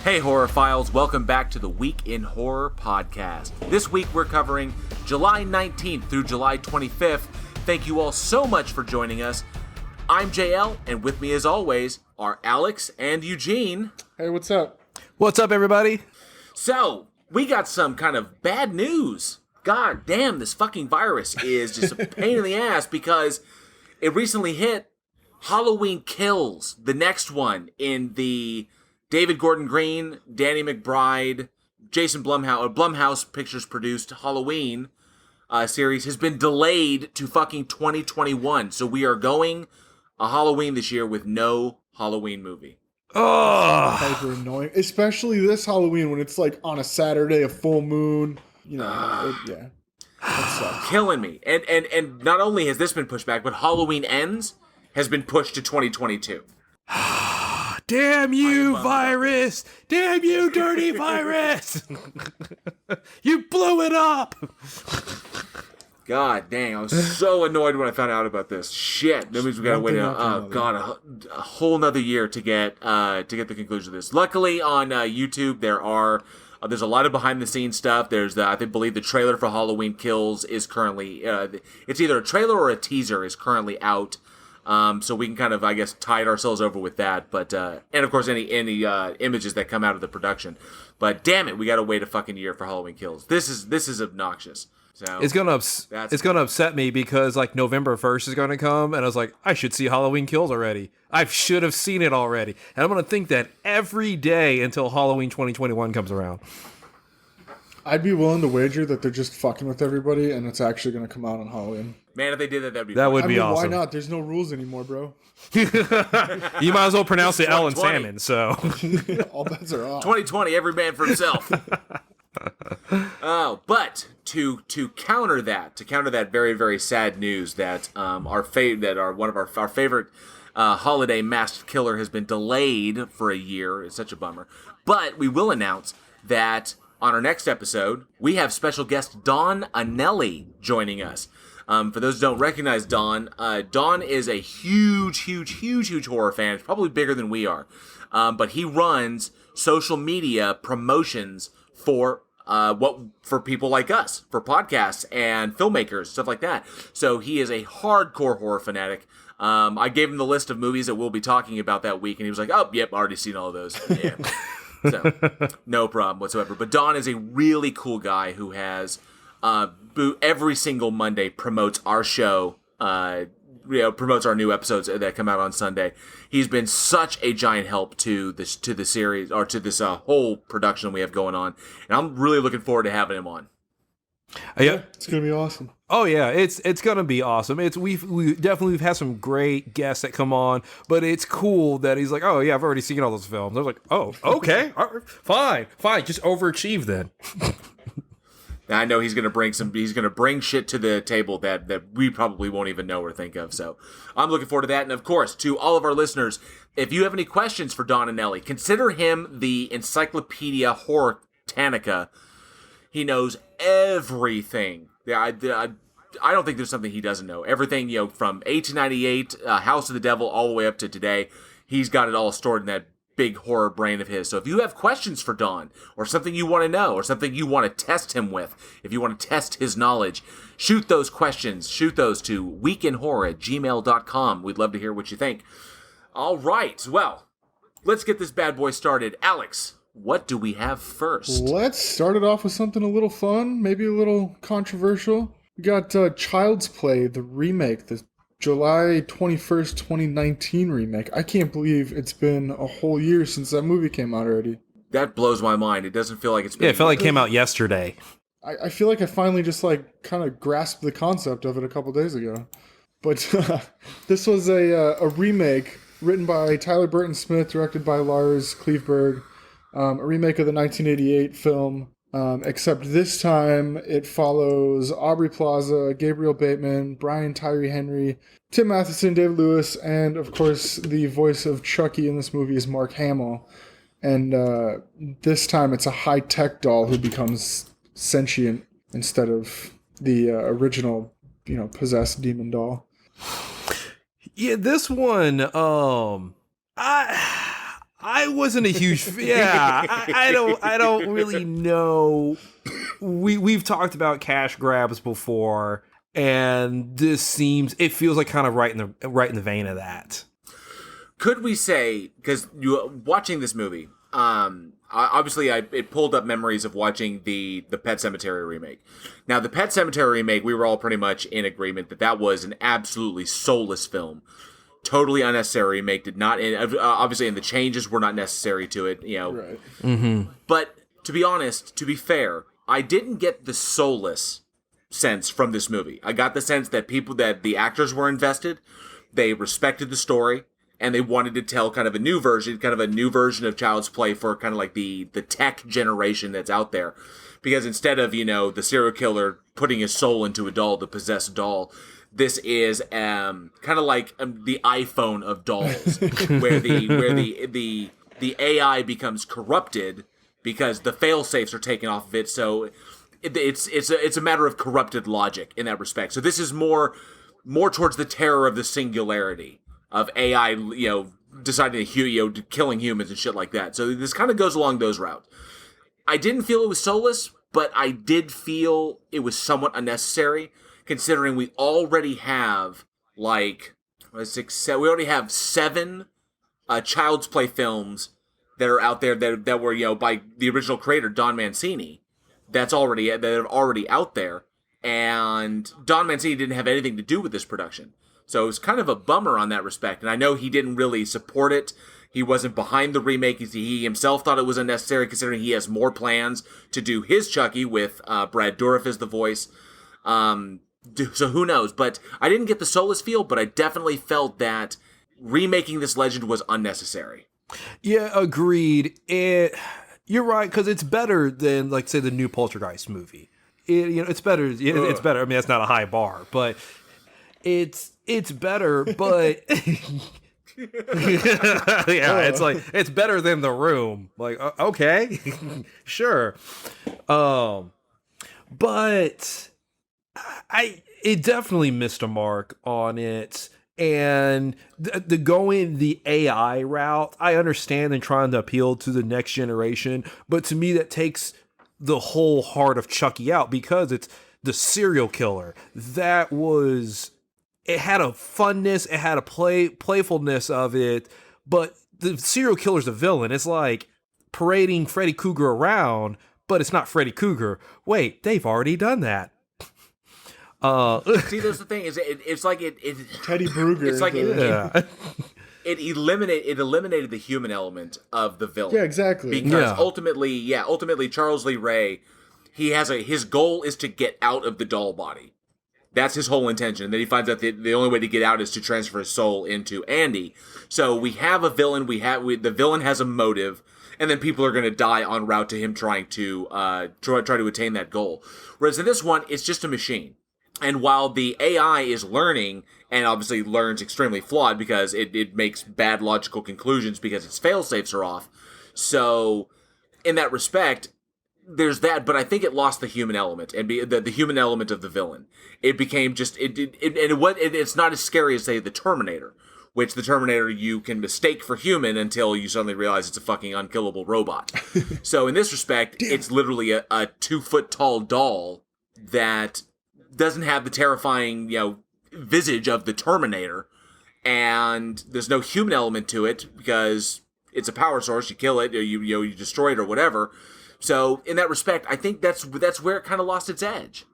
Hey Horror Files, welcome back to the Week in Horror podcast. This week we're covering July 19th through July 25th. Thank you all so much for joining us. I'm JL, and with me as always are Alex and Eugene. Hey, what's up? What's up, everybody? So, we got some kind of bad news. God damn, this fucking virus is just a pain in the ass because it recently hit Halloween Kills, the next one in the David Gordon Green, Danny McBride, Jason Blumhouse Pictures produced Halloween series has been delayed to fucking 2021. So we are going a Halloween this year with no Halloween movie. Oh, Hyper annoying, especially this Halloween when it's like on a Saturday, a full moon. You know, yeah, that sucks. Killing me. And not only has this been pushed back, but Halloween Ends has been pushed to 2022. damn you, virus! Damn you, dirty virus! You blew it up! God dang, I was so annoyed when I found out about this. Shit, that means we gotta wait a whole nother year to get the conclusion of this. Luckily on YouTube there's a lot of behind the scenes stuff. There's I believe the trailer for Halloween Kills is currently it's either a trailer or a teaser is currently out. So we can kind of, I guess, tide ourselves over with that. But and of course any images that come out of the production. But damn it, we got to wait a fucking year for Halloween Kills. This is obnoxious. So it's gonna upset me because like November 1st is gonna come, and I was like, I should see Halloween Kills already. I should have seen it already, and I'm gonna think that every day until Halloween 2021 comes around. I'd be willing to wager that they're just fucking with everybody, and it's actually going to come out on Halloween. Man, if they did that would be that fun. would be awesome. Why not? There's no rules anymore, bro. You might as well pronounce it Ellen Salmon. So all bets are off. 2020, every man for himself. But to counter that very very sad news that one of our favorite holiday masked killer has been delayed for a year. It's such a bummer. But we will announce that on our next episode, we have special guest Don Anelli joining us. For those who don't recognize Don, Don is a huge horror fan. It's probably bigger than we are. But he runs social media promotions for people like us, for podcasts and filmmakers, stuff like that. So he is a hardcore horror fanatic. I gave him the list of movies that we'll be talking about that week, and he was like, "Oh, yep, already seen all of those." Yeah. So, no problem whatsoever. But Don is a really cool guy who has every single Monday promotes our show, promotes our new episodes that come out on Sunday. He's been such a giant help to the series, or to this whole production we have going on, and I'm really looking forward to having him on. Yeah, it's gonna be awesome. Oh yeah, it's gonna be awesome. We've had some great guests that come on, but it's cool that he's like, oh yeah, I've already seen all those films. I was like, oh okay, fine, just overachieve then. I know he's gonna bring shit to the table that we probably won't even know or think of. So I'm looking forward to that. And of course, to all of our listeners, if you have any questions for Don Anelli, consider him the Encyclopedia Horror-tanica. He knows everything. Yeah, I don't think there's something he doesn't know. Everything, from 1898, House of the Devil, all the way up to today. He's got it all stored in that big horror brain of his. So if you have questions for Don, or something you want to know, or something you want to test him with, if you want to test his knowledge, shoot those questions. Shoot those to weekinhorror@gmail.com. We'd love to hear what you think. All right, well, let's get this bad boy started. Alex, what do we have first? Let's start it off with something a little fun, maybe a little controversial. We got Child's Play, the remake, the July 21st, 2019 remake. I can't believe it's been a whole year since that movie came out already. That blows my mind. It doesn't feel like it's been... Yeah, it felt like it came out yesterday. I feel like I finally just kind of grasped the concept of it a couple days ago. But this was a remake written by Tyler Burton Smith, directed by Lars Klevberg. A remake of the 1988 film, except this time it follows Aubrey Plaza, Gabriel Bateman, Brian Tyree Henry, Tim Matheson, David Lewis, and of course the voice of Chucky in this movie is Mark Hamill. And this time it's a high-tech doll who becomes sentient instead of the original, possessed demon doll. Yeah, this one, I wasn't a huge I don't really know. We've talked about cash grabs before, and it feels like kind of right in the vein of that. Could we say, because you watching this movie, obviously it pulled up memories of watching the Pet Sematary remake. Now, the Pet Sematary remake, we were all pretty much in agreement that was an absolutely soulless film. Totally unnecessary remake, did not, obviously, and the changes were not necessary to it, you know. Right. Mm-hmm. But, to be honest, to be fair, I didn't get the soulless sense from this movie. I got the sense that the actors were invested, they respected the story, and they wanted to tell kind of a new version of Child's Play for kind of like the tech generation that's out there. Because instead of, the serial killer putting his soul into a doll, the possessed doll, this is kind of like the iPhone of dolls, where the AI becomes corrupted because the fail-safes are taken off of it. So it's a matter of corrupted logic in that respect. So this is more towards the terror of the singularity of AI, deciding to killing humans and shit like that. So this kind of goes along those routes. I didn't feel it was soulless, but I did feel it was somewhat unnecessary, considering we already have we already have 7 Child's Play films that are out there that were by the original creator Don Mancini. That are already out there, and Don Mancini didn't have anything to do with this production. So it was kind of a bummer on that respect, and I know he didn't really support it. He wasn't behind the remake. He himself thought it was unnecessary, considering he has more plans to do his Chucky with Brad Dourif as the voice. So who knows? But I didn't get the soulless feel, but I definitely felt that remaking this legend was unnecessary. Yeah, agreed. You're right, because it's better than, like, say, the new Poltergeist movie. It's better. It's better. I mean, that's not a high bar, but it's better. But yeah, it's better than The Room. Like, okay, sure. But it definitely missed a mark on it. And the going the AI route, I understand in trying to appeal to the next generation, but to me that takes the whole heart of Chucky out, because it's the serial killer. It had a funness, it had a playfulness of it, but the serial killer's the villain. It's like parading Freddy Krueger around, but it's not Freddy Krueger. Wait, they've already done that. See, that's the thing, is it's like it Teddy Brugger. It's like it eliminated the human element of the villain. Yeah, exactly. Because ultimately Charles Lee Ray, his goal is to get out of the doll body. That's his whole intention. And then he finds out the only way to get out is to transfer his soul into Andy. So we have a villain. The villain has a motive, and then people are going to die en route to him trying to attain that goal. Whereas in this one, it's just a machine. And while the AI is learning, and obviously learns extremely flawed because it makes bad logical conclusions because its fail-safes are off. So, in that respect, there's that, but I think it lost the human element, and the human element of the villain. It became just, it's not as scary as, say, the Terminator, which the Terminator you can mistake for human until you suddenly realize it's a fucking unkillable robot. So, in this respect, it's literally a 2-foot-tall doll that doesn't have the terrifying, visage of the Terminator, and there's no human element to it because it's a power source. You kill it, or you destroy it, or whatever. So in that respect, I think that's where it kind of lost its edge.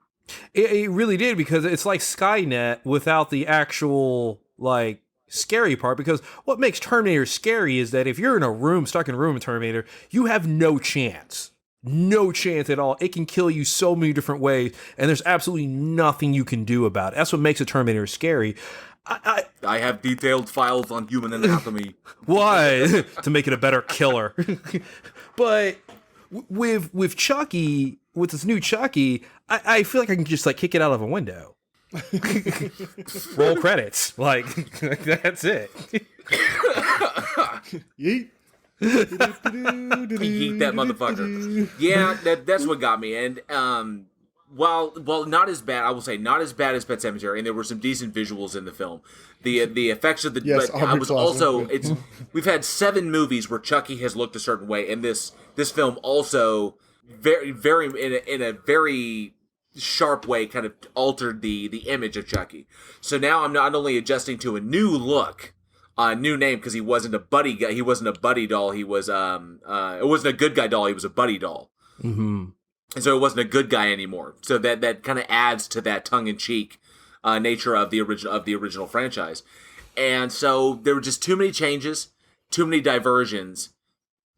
It really did, because it's like Skynet without the actual scary part. Because what makes Terminator scary is that if you're stuck in a room with Terminator, you have no chance. No chance at all. It can kill you so many different ways, and there's absolutely nothing you can do about it. That's what makes a Terminator scary. I have detailed files on human anatomy. Why? To make it a better killer. But with Chucky, with this new Chucky, I feel like I can just kick it out of a window. Roll credits. That's it. Yeet. Yeet that motherfucker. Yeah, that's what got me. And Well, not as bad. I will say not as bad as Pet Sematary, and there were some decent visuals in the film. The effects of the. Yes, but I Aubrey was Plaza. also we've had 7 movies where Chucky has looked a certain way, and this film also very in a very sharp way kind of altered the image of Chucky. So now I'm not only adjusting to a new look, a new name, because he wasn't a buddy guy. He wasn't a buddy doll. He was it wasn't a good guy doll. He was a buddy doll. Mm-hmm. And so it wasn't a good guy anymore. So that kind of adds to that tongue-in-cheek nature of the original franchise. And so there were just too many changes, too many diversions,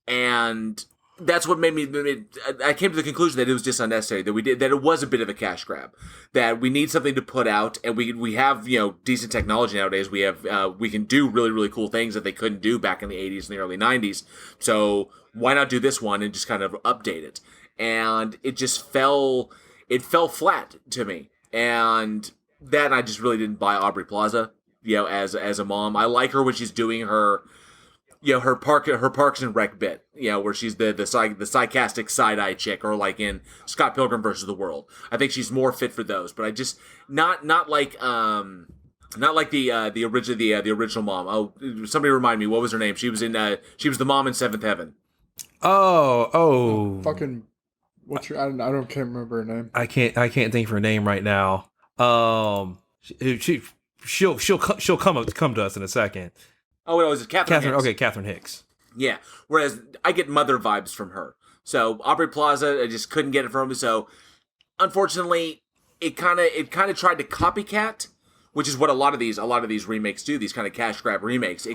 and that's what made me. I came to the conclusion that it was just unnecessary. That it was a bit of a cash grab. That we need something to put out, and we have decent technology nowadays. We can do really really cool things that they couldn't do back in the 80s and the early 90s. So why not do this one and just kind of update it? And it just fell flat to me, and that I just really didn't buy Aubrey Plaza, as a mom. I like her when she's doing her, her Parks and Rec bit, where she's the sarcastic side-eye chick, or like in Scott Pilgrim versus the World. I think she's more fit for those, but I just not like the original mom. Oh, somebody remind me, what was her name? She was the mom in Seventh Heaven. Oh. Fucking. What's your? I can't remember her name. I can't think of her name right now. She'll come to us in a second. Oh, no, is it Catherine Hicks? Okay, Catherine Hicks. Yeah. Whereas I get mother vibes from her. So Aubrey Plaza, I just couldn't get it from her. So unfortunately, it kind of tried to copycat, which is what a lot of these remakes do. These kind of cash grab remakes.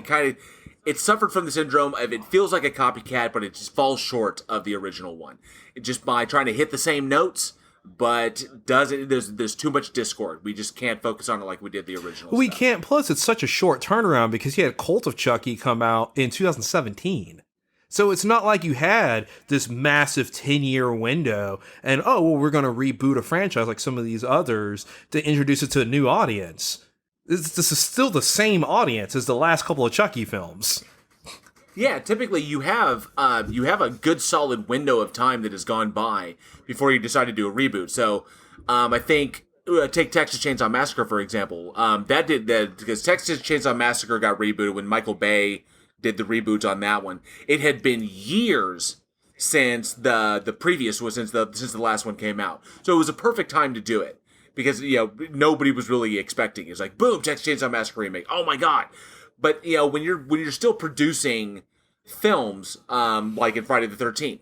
It suffered from the syndrome of it feels like a copycat, but it just falls short of the original one. It just by trying to hit the same notes, but there's too much discord. We just can't focus on it like we did the original. We can't. Plus, it's such a short turnaround because you had Cult of Chucky come out in 2017. So it's not like you had this massive 10-year window and, we're going to reboot a franchise like some of these others to introduce it to a new audience. This is still the same audience as the last couple of Chucky films. Yeah, typically you have a good solid window of time that has gone by before you decide to do a reboot. So I think take Texas Chainsaw Massacre for example. That did that because Texas Chainsaw Massacre got rebooted when Michael Bay did the reboot on that one. It had been years since the previous was since the last one came out, so it was a perfect time to do it. Because, nobody was really expecting it. It's like, boom, Texas Chainsaw Massacre remake. Oh my god. But, when you're still producing films, like in Friday the 13th,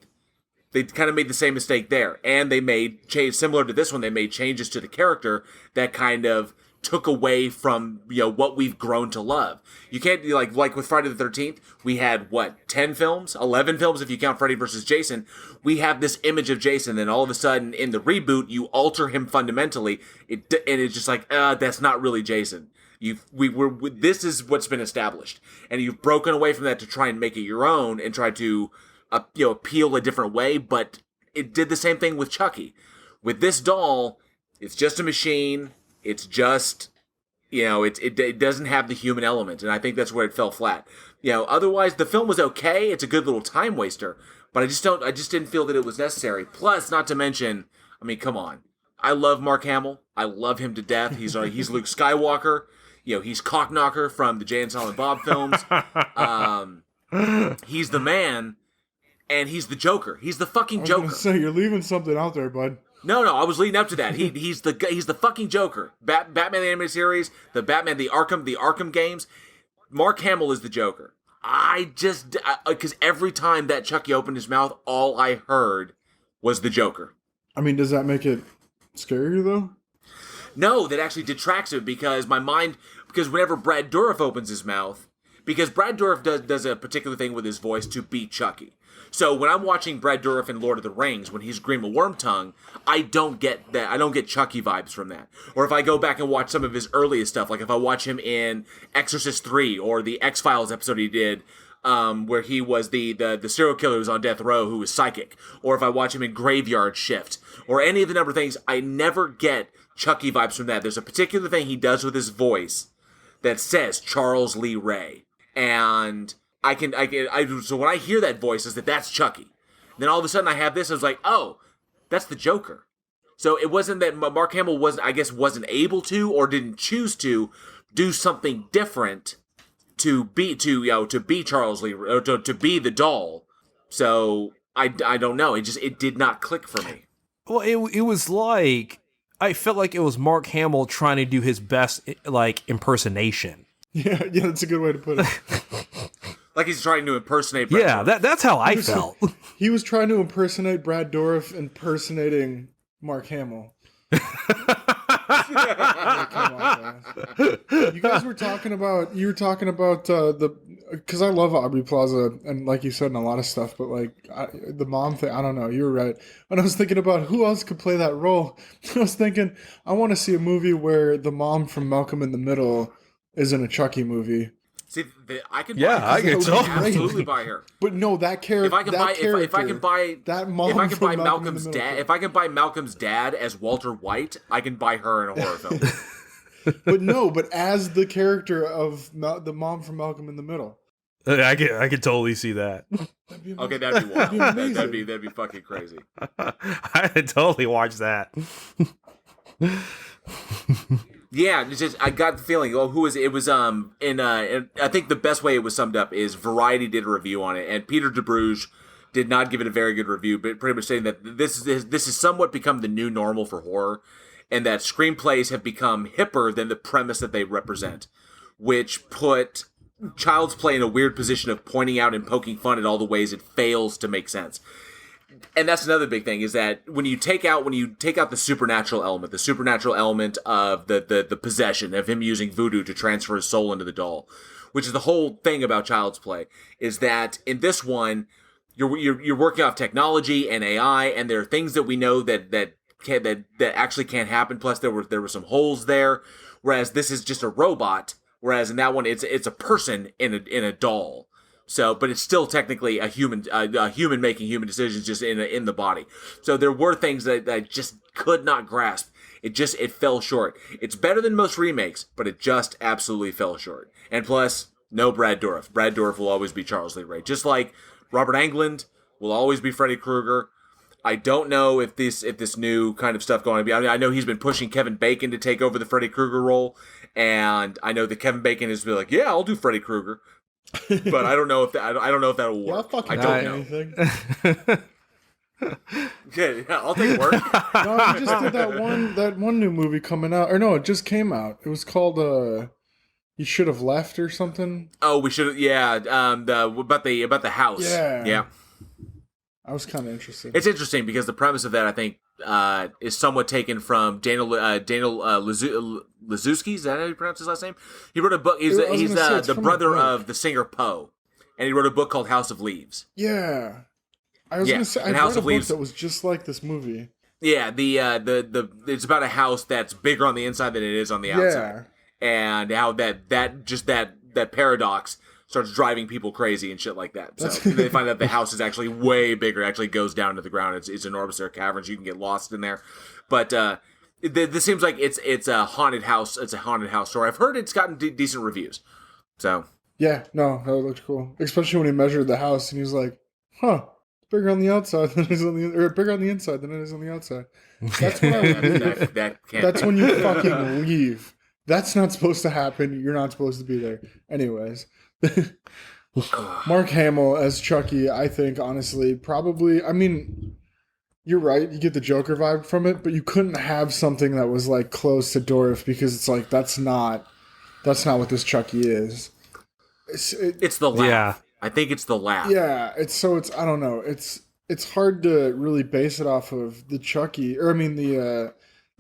they kind of made the same mistake there. And they made similar to this one, they made changes to the character that kind of took away from, what we've grown to love. You can't, like with Friday the 13th, we had, 10 films? 11 films if you count Freddy versus Jason. We have this image of Jason, then all of a sudden, in the reboot, you alter him fundamentally, and it's just like, that's not really Jason. This is what's been established. And you've broken away from that to try and make it your own, and try to, appeal a different way, but it did the same thing with Chucky. With this doll, it's just a machine. It's just, it doesn't have the human element, and I think that's where it fell flat. Otherwise the film was okay. It's a good little time waster, but I just didn't feel that it was necessary. Plus, not to mention, I mean, come on, I love Mark Hamill. I love him to death. He's Luke Skywalker. He's Cockknocker from the Jay and Silent Bob films. He's the man, and he's the Joker. He's the fucking Joker. I was gonna say, you're leaving something out there, bud. No, I was leading up to that. He's the fucking Joker. Batman the Animated Series, the Arkham games. Mark Hamill is the Joker. Because every time that Chucky opened his mouth, all I heard was the Joker. I mean, does that make it scarier though? No, that actually detracts it because whenever Brad Dourif opens his mouth, because Brad Dourif does a particular thing with his voice to beat Chucky. So when I'm watching Brad Dourif in Lord of the Rings, when he's Grima Wormtongue, I don't get that. I don't get Chucky vibes from that. Or if I go back and watch some of his earliest stuff, like if I watch him in Exorcist 3 or the X-Files episode he did, where he was the serial killer who was on death row who was psychic, or if I watch him in Graveyard Shift, or any of the number of things, I never get Chucky vibes from that. There's a particular thing he does with his voice that says Charles Lee Ray, and so when I hear that voice, is that's Chucky. Then all of a sudden I have this, I was like, oh, that's the Joker. So it wasn't that Mark Hamill wasn't able to or didn't choose to do something different to be Charles Lee, or to be the doll. So I don't know. It did not click for me. Well, it was like, I felt like it was Mark Hamill trying to do his best, like, impersonation. Yeah, that's a good way to put it. Like he's trying to impersonate Brad Yeah, Dourif. that's how I felt. He was trying to impersonate Brad Dourif impersonating Mark Hamill. Come on, guys. You were talking about because I love Aubrey Plaza, and like you said, in a lot of stuff, but like the mom thing, I don't know, you were right. And I was thinking about who else could play that role. I was thinking, I want to see a movie where the mom from Malcolm in the Middle is in a Chucky movie. See, I could. Yeah, buy I could absolutely buy her. But no, that character. If I can buy that mom, if I can from buy Malcolm in Malcolm's the Middle. dad, if I can buy Malcolm's dad as Walter White, I can buy her in a horror film. but as the character of the mom from Malcolm in the Middle. I could totally see that. Okay, that'd be wild. amazing. That'd be fucking crazy. I'd totally watch that. Yeah, it's just I got the feeling. Oh, who was it? It was in I think the best way it was summed up is Variety did a review on it, and Peter DeBruge did not give it a very good review, but pretty much saying that this is somewhat become the new normal for horror, and that screenplays have become hipper than the premise that they represent, which put Child's Play in a weird position of pointing out and poking fun at all the ways it fails to make sense. And that's another big thing, is that when you take out the supernatural element of the possession of him using voodoo to transfer his soul into the doll, which is the whole thing about Child's Play, is that in this one you're working off technology and AI, and there are things that we know that actually can't happen. Plus there were some holes there, whereas this is just a robot. Whereas in that one it's a person in a doll. So, but it's still technically a human making human decisions just in the body. So there were things that I just could not grasp. It fell short. It's better than most remakes, but it just absolutely fell short. And plus, no Brad Dourif. Brad Dourif will always be Charles Lee Ray. Just like Robert Englund will always be Freddy Krueger. I don't know if this new kind of stuff going on. I mean, I know he's been pushing Kevin Bacon to take over the Freddy Krueger role, and I know that Kevin Bacon has been like, yeah, I'll do Freddy Krueger. But I don't know if that'll work. Yeah, I don't know. anything. Okay, yeah, I'll take work. No, he just did that one new movie coming out, or no, it just came out. It was called You Should Have Left or something. Oh, we should. Yeah, about the house. Yeah. I was kind of interested. It's interesting because the premise of that, I think, is somewhat taken from Daniel Lazuski. Is that how you pronounce his last name? He wrote a book. He's the brother of the singer Poe, and he wrote a book called House of Leaves. Yeah, I was gonna say I House read a of Leaves book that was just like this movie. Yeah, the it's about a house that's bigger on the inside than it is on the outside, and how that paradox starts driving people crazy and shit like that. So they find out the house is actually way bigger. It actually goes down to the ground. It's enormous. There are caverns. You can get lost in there. But this seems like it's a haunted house. It's a haunted house story. I've heard it's gotten decent reviews. So yeah, no, that looked cool. Especially when he measured the house and he was like, "Huh, it's bigger on the outside than it is bigger on the inside than it is on the outside." That's when I leave. That's when you fucking leave. That's not supposed to happen. You're not supposed to be there. Anyways. Mark Hamill as Chucky, I think, honestly, probably, I mean, you're right, you get the Joker vibe from it, but you couldn't have something that was like close to Dourif, because it's like that's not what this Chucky is. It's the laugh. Yeah. I think it's the laugh. Yeah, it's I don't know. It's hard to really base it off of the Chucky, or I mean the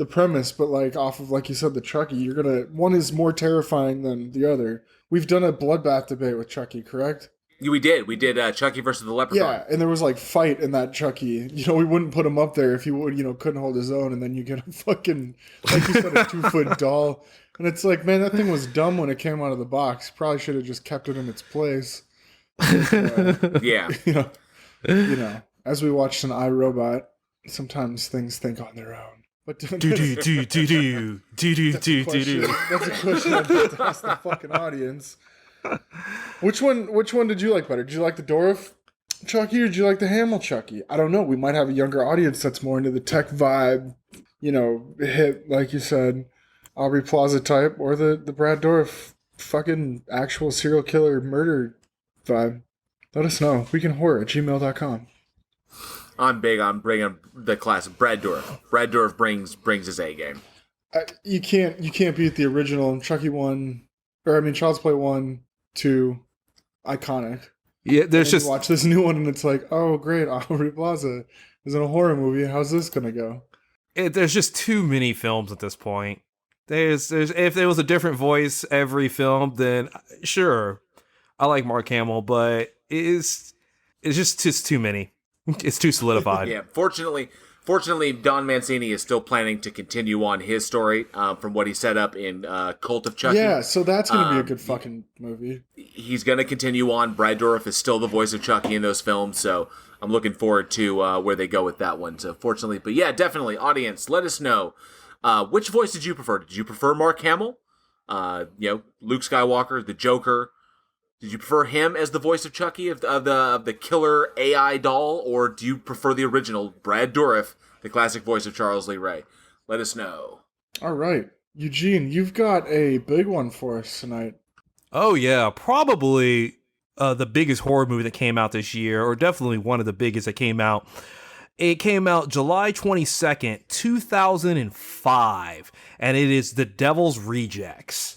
premise, but like off of, like you said, the Chucky, one is more terrifying than the other. We've done a bloodbath debate with Chucky, correct? We did Chucky versus the Leprechaun. Yeah, and there was like fight in that Chucky. We wouldn't put him up there if he would, couldn't hold his own, and then you get a fucking, like you said, a 2-foot doll. And it's like, man, that thing was dumb when it came out of the box. Probably should have just kept it in its place. Yeah. As we watched an iRobot, sometimes things think on their own. But that's a question I'd have to ask the fucking audience. Which one did you like better? Did you like the Dourif Chucky or did you like the Hamill Chucky? I don't know. We might have a younger audience that's more into the tech vibe, hit, like you said, Aubrey Plaza type, or the Brad Dourif fucking actual serial killer murder vibe, let us know. weekendhorror@gmail.com. I'm big on bringing the classic Brad Dourif. Brad Dourif brings his A game. You can't beat the original Chucky 1, or I mean Child's Play 1, 2, iconic. Yeah, there's just you watch this new one and it's like, oh great, Aubrey Plaza is in a horror movie. How's this gonna go? there's just too many films at this point. There's if there was a different voice every film, then sure, I like Mark Hamill, but it's just too many. It's too solidified. Yeah, fortunately, Don Mancini is still planning to continue on his story from what he set up in Cult of Chucky. Yeah, so that's going to be a good fucking movie. He's going to continue on. Brad Dourif is still the voice of Chucky in those films, so I'm looking forward to where they go with that one. So fortunately, but yeah, definitely, audience, let us know. Which voice did you prefer? Did you prefer Mark Hamill? Luke Skywalker, the Joker. Did you prefer him as the voice of Chucky, of the killer AI doll, or do you prefer the original Brad Dourif, the classic voice of Charles Lee Ray? Let us know. All right, Eugene, you've got a big one for us tonight. Oh yeah, probably the biggest horror movie that came out this year, or definitely one of the biggest that came out. It came out July 22nd, 2005, and it is The Devil's Rejects.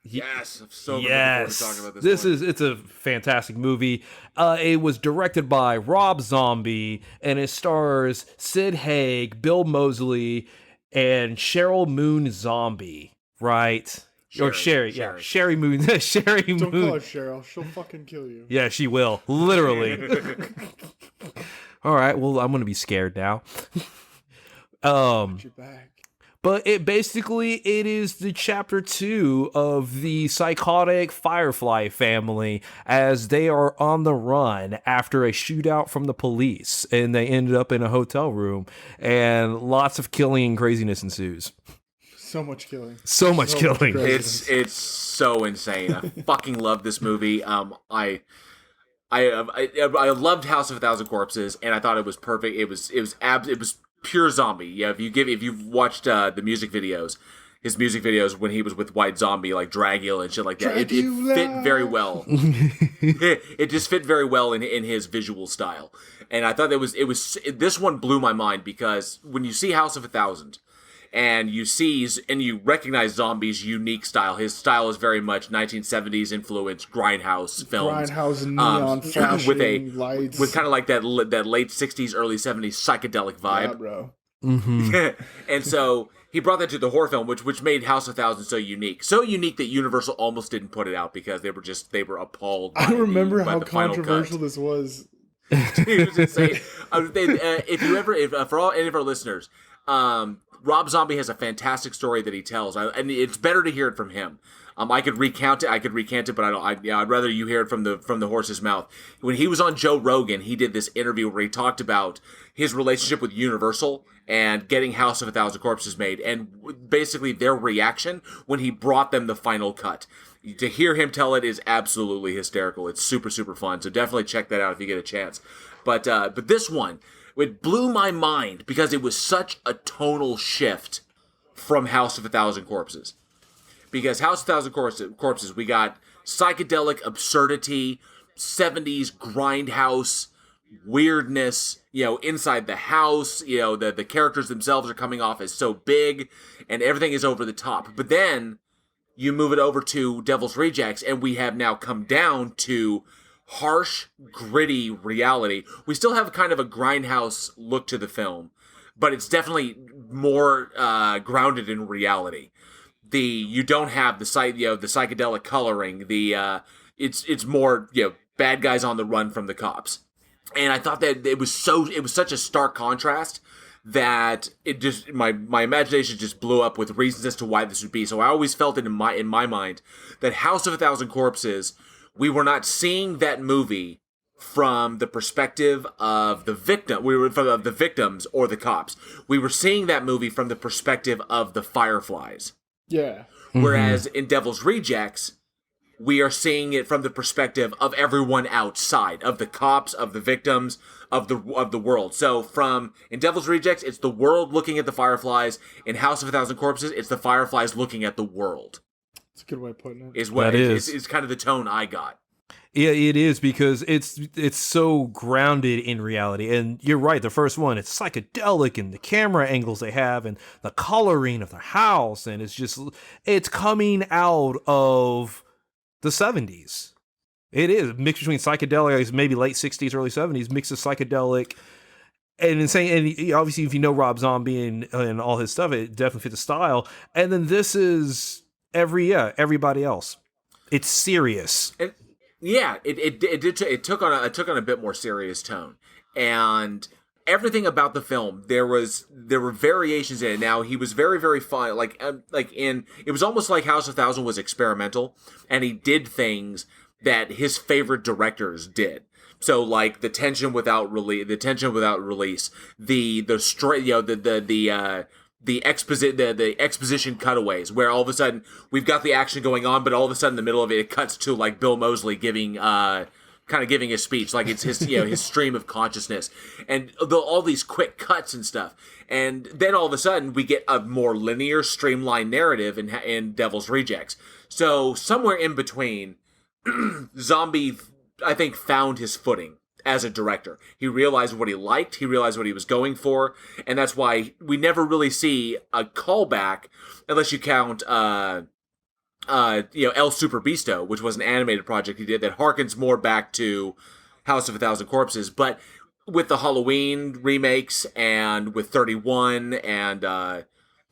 Yes, I'm so looking forward to talking about this. It's a fantastic movie. It was directed by Rob Zombie, and it stars Sid Haig, Bill Moseley, and Cheryl Moon Zombie. Right? Sherry Moon. Sherry Moon. Don't call her Cheryl. She'll fucking kill you. Yeah, she will. Literally. All right. Well, I'm gonna be scared now. Get you back. But it is the chapter 2 of the psychotic Firefly family as they are on the run after a shootout from the police, and they ended up in a hotel room, and lots of killing and craziness ensues. So much killing. So much killing. It's so insane. I fucking love this movie. I loved House of a Thousand Corpses, and I thought it was perfect. It was pure zombie. Yeah, if you've watched the music videos, his music videos when he was with White Zombie, like Dragula and shit like that, it fit very well. It just fit very well in his visual style, and I thought this one blew my mind because when you see House of a Thousand, and you recognize Zombie's unique style. His style is very much 1970s influenced grindhouse films. Grindhouse neon flashing lights. With kind of like that late 60s, early 70s psychedelic vibe. Yeah, bro. Mm-hmm. And so he brought that to the horror film, which made House of a Thousand so unique. So unique that Universal almost didn't put it out because they were appalled. I remember how controversial this was. It was insane. For any of our listeners, Rob Zombie has a fantastic story that he tells, and it's better to hear it from him. I could recount it, but I'd rather you hear it from the horse's mouth. When he was on Joe Rogan, he did this interview where he talked about his relationship with Universal and getting House of a Thousand Corpses made, and basically their reaction when he brought them the final cut. To hear him tell it is absolutely hysterical. It's super, super fun. So definitely check that out if you get a chance. But this one, it blew my mind because it was such a tonal shift from House of a Thousand Corpses. Because House of a Thousand Corpses, we got psychedelic absurdity, 70s grindhouse weirdness, inside the house, the characters themselves are coming off as so big and everything is over the top. But then you move it over to Devil's Rejects and we have now come down to harsh, gritty reality. We still have kind of a grindhouse look to the film, but it's definitely more grounded in reality. You don't have the psychedelic coloring. It's more bad guys on the run from the cops. And I thought that it was such a stark contrast that it just my imagination just blew up with reasons as to why this would be. So I always felt it in my mind that House of a Thousand Corpses, we were not seeing that movie from the perspective of the victim. We were from the victims or the cops. We were seeing that movie from the perspective of the Fireflies. Yeah. Whereas in Devil's Rejects, we are seeing it from the perspective of everyone outside, of the cops, of the victims, of the world. So in Devil's Rejects, it's the world looking at the Fireflies. In House of a Thousand Corpses, it's the Fireflies looking at the world. That's a good way of putting it. Is what is kind of the tone I got. Yeah, it is, because it's so grounded in reality. And you're right, the first one, it's psychedelic, and the camera angles they have, and the coloring of the house, and it's coming out of the 70s. It is mixed between psychedelic, maybe late 60s, early 70s, mix of psychedelic and insane. And obviously, if you know Rob Zombie and all his stuff, it definitely fits the style. And then this is everybody else. It's serious. It took on a bit more serious tone, and everything about the film, there were variations in it. Now, he was very, very fun. It was almost like House of Thousand was experimental, and he did things that his favorite directors did. So, like the tension without release, the exposition cutaways, where all of a sudden we've got the action going on, but all of a sudden in the middle of it cuts to like Bill Moseley giving his speech, like it's his his stream of consciousness, and all these quick cuts and stuff. And then all of a sudden we get a more linear, streamlined narrative in Devil's Rejects. So somewhere in between, Zombie, I think, found his footing as a director. He realized what he liked, he realized what he was going for, and that's why we never really see a callback, unless you count El Super Beasto, which was an animated project he did that harkens more back to House of a Thousand Corpses. But with the Halloween remakes, and with 31, and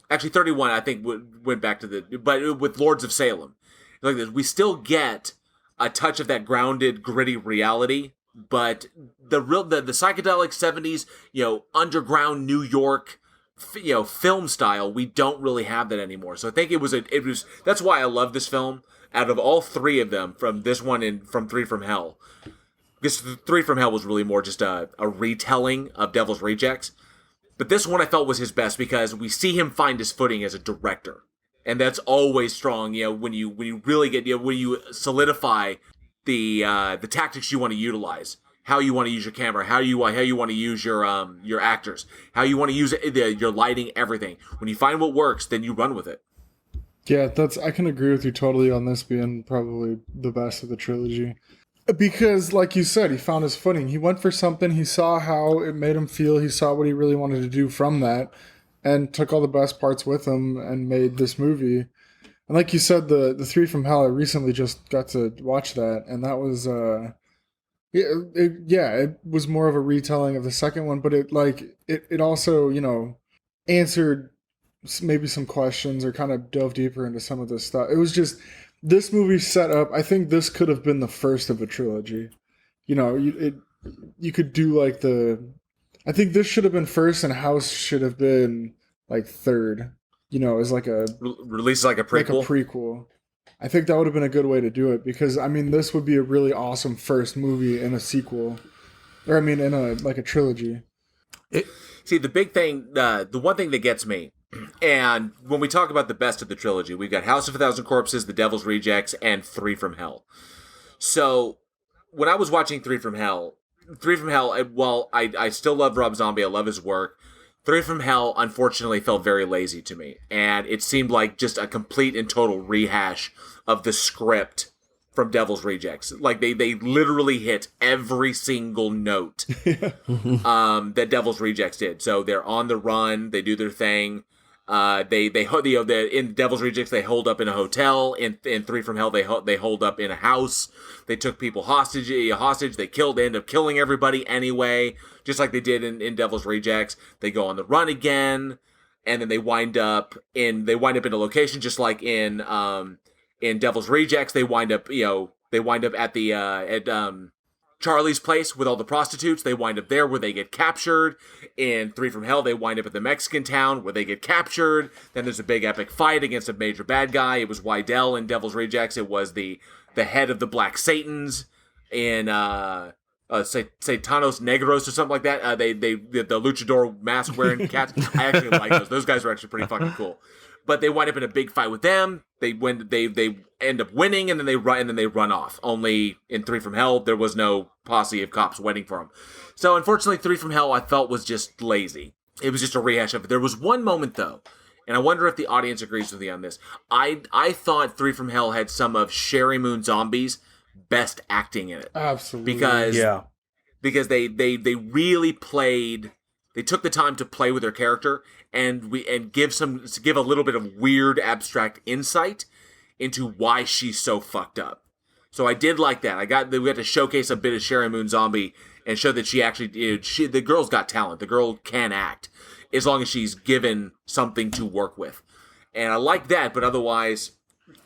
actually 31 I think went back to but with Lords of Salem, like this, we still get a touch of that grounded, gritty reality. But the psychedelic 70s, underground New York, film style, we don't really have that anymore. So I think that's why I love this film. Out of all three of them, from this one and from Three from Hell, because Three from Hell was really more just a retelling of Devil's Rejects. But this one I felt was his best, because we see him find his footing as a director. And that's always strong, when you really get, when you solidify the tactics you want to utilize, how you want to use your camera, how you want to use your actors, how you want to use your lighting, everything. When you find what works, then you run with it. Yeah, I can agree with you totally on this being probably the best of the trilogy. Because, like you said, he found his footing. He went for something, he saw how it made him feel, he saw what he really wanted to do from that, and took all the best parts with him and made this movie. And like you said, the Three from Hell, I recently just got to watch that, and that was, it was more of a retelling of the second one, but it also, answered maybe some questions, or kind of dove deeper into some of this stuff. It was just, this movie set up, I think this could have been the first of a trilogy. You could do I think this should have been first, and House should have been third. As like a release, like a prequel. Like a prequel. I think that would have been a good way to do it, because this would be a really awesome first movie in a sequel, or in a trilogy. See, the big thing, the one thing that gets me, and when we talk about the best of the trilogy, we've got House of a Thousand Corpses, The Devil's Rejects, and Three from Hell. So when I was watching Three from Hell, while I still love Rob Zombie, I love his work, Three from Hell, unfortunately, felt very lazy to me. And it seemed like just a complete and total rehash of the script from Devil's Rejects. Like, they literally hit every single note that Devil's Rejects did. So they're on the run, they do their thing. In Devil's Rejects, they hold up in a hotel. In Three from Hell, they hold up in a house. They took people hostage. They end up killing everybody anyway, just like they did in Devil's Rejects. They go on the run again, and then they wind up in a location, just like in Devil's Rejects. They wind up at Charlie's place with all the prostitutes. They wind up there where they get captured. In Three from Hell, they wind up at the Mexican town where they get captured. Then there's a big epic fight against a major bad guy. It was Wydell in Devil's Rejects. It was the head of the Black Satans in Satanos Negros or something like that. The luchador mask wearing cats. I actually like those. Those guys were actually pretty fucking cool. but they wind up in a big fight with them. They end up winning, and then they run off. Only in 3 from Hell, there was no posse of cops waiting for them. So unfortunately, 3 from Hell I felt was just lazy. It was just a rehash of it. There was one moment though, and I wonder if the audience agrees with me on this. I thought 3 from Hell had some of Sherry Moon Zombie's best acting in it. Absolutely. Because they really played. They took the time to play with their character and give a little bit of weird abstract insight into why she's so fucked up. So I did like that. We got to showcase a bit of Sherry Moon Zombie and show that she actually, the girl's got talent. The girl can act as long as she's given something to work with. And I like that, but otherwise,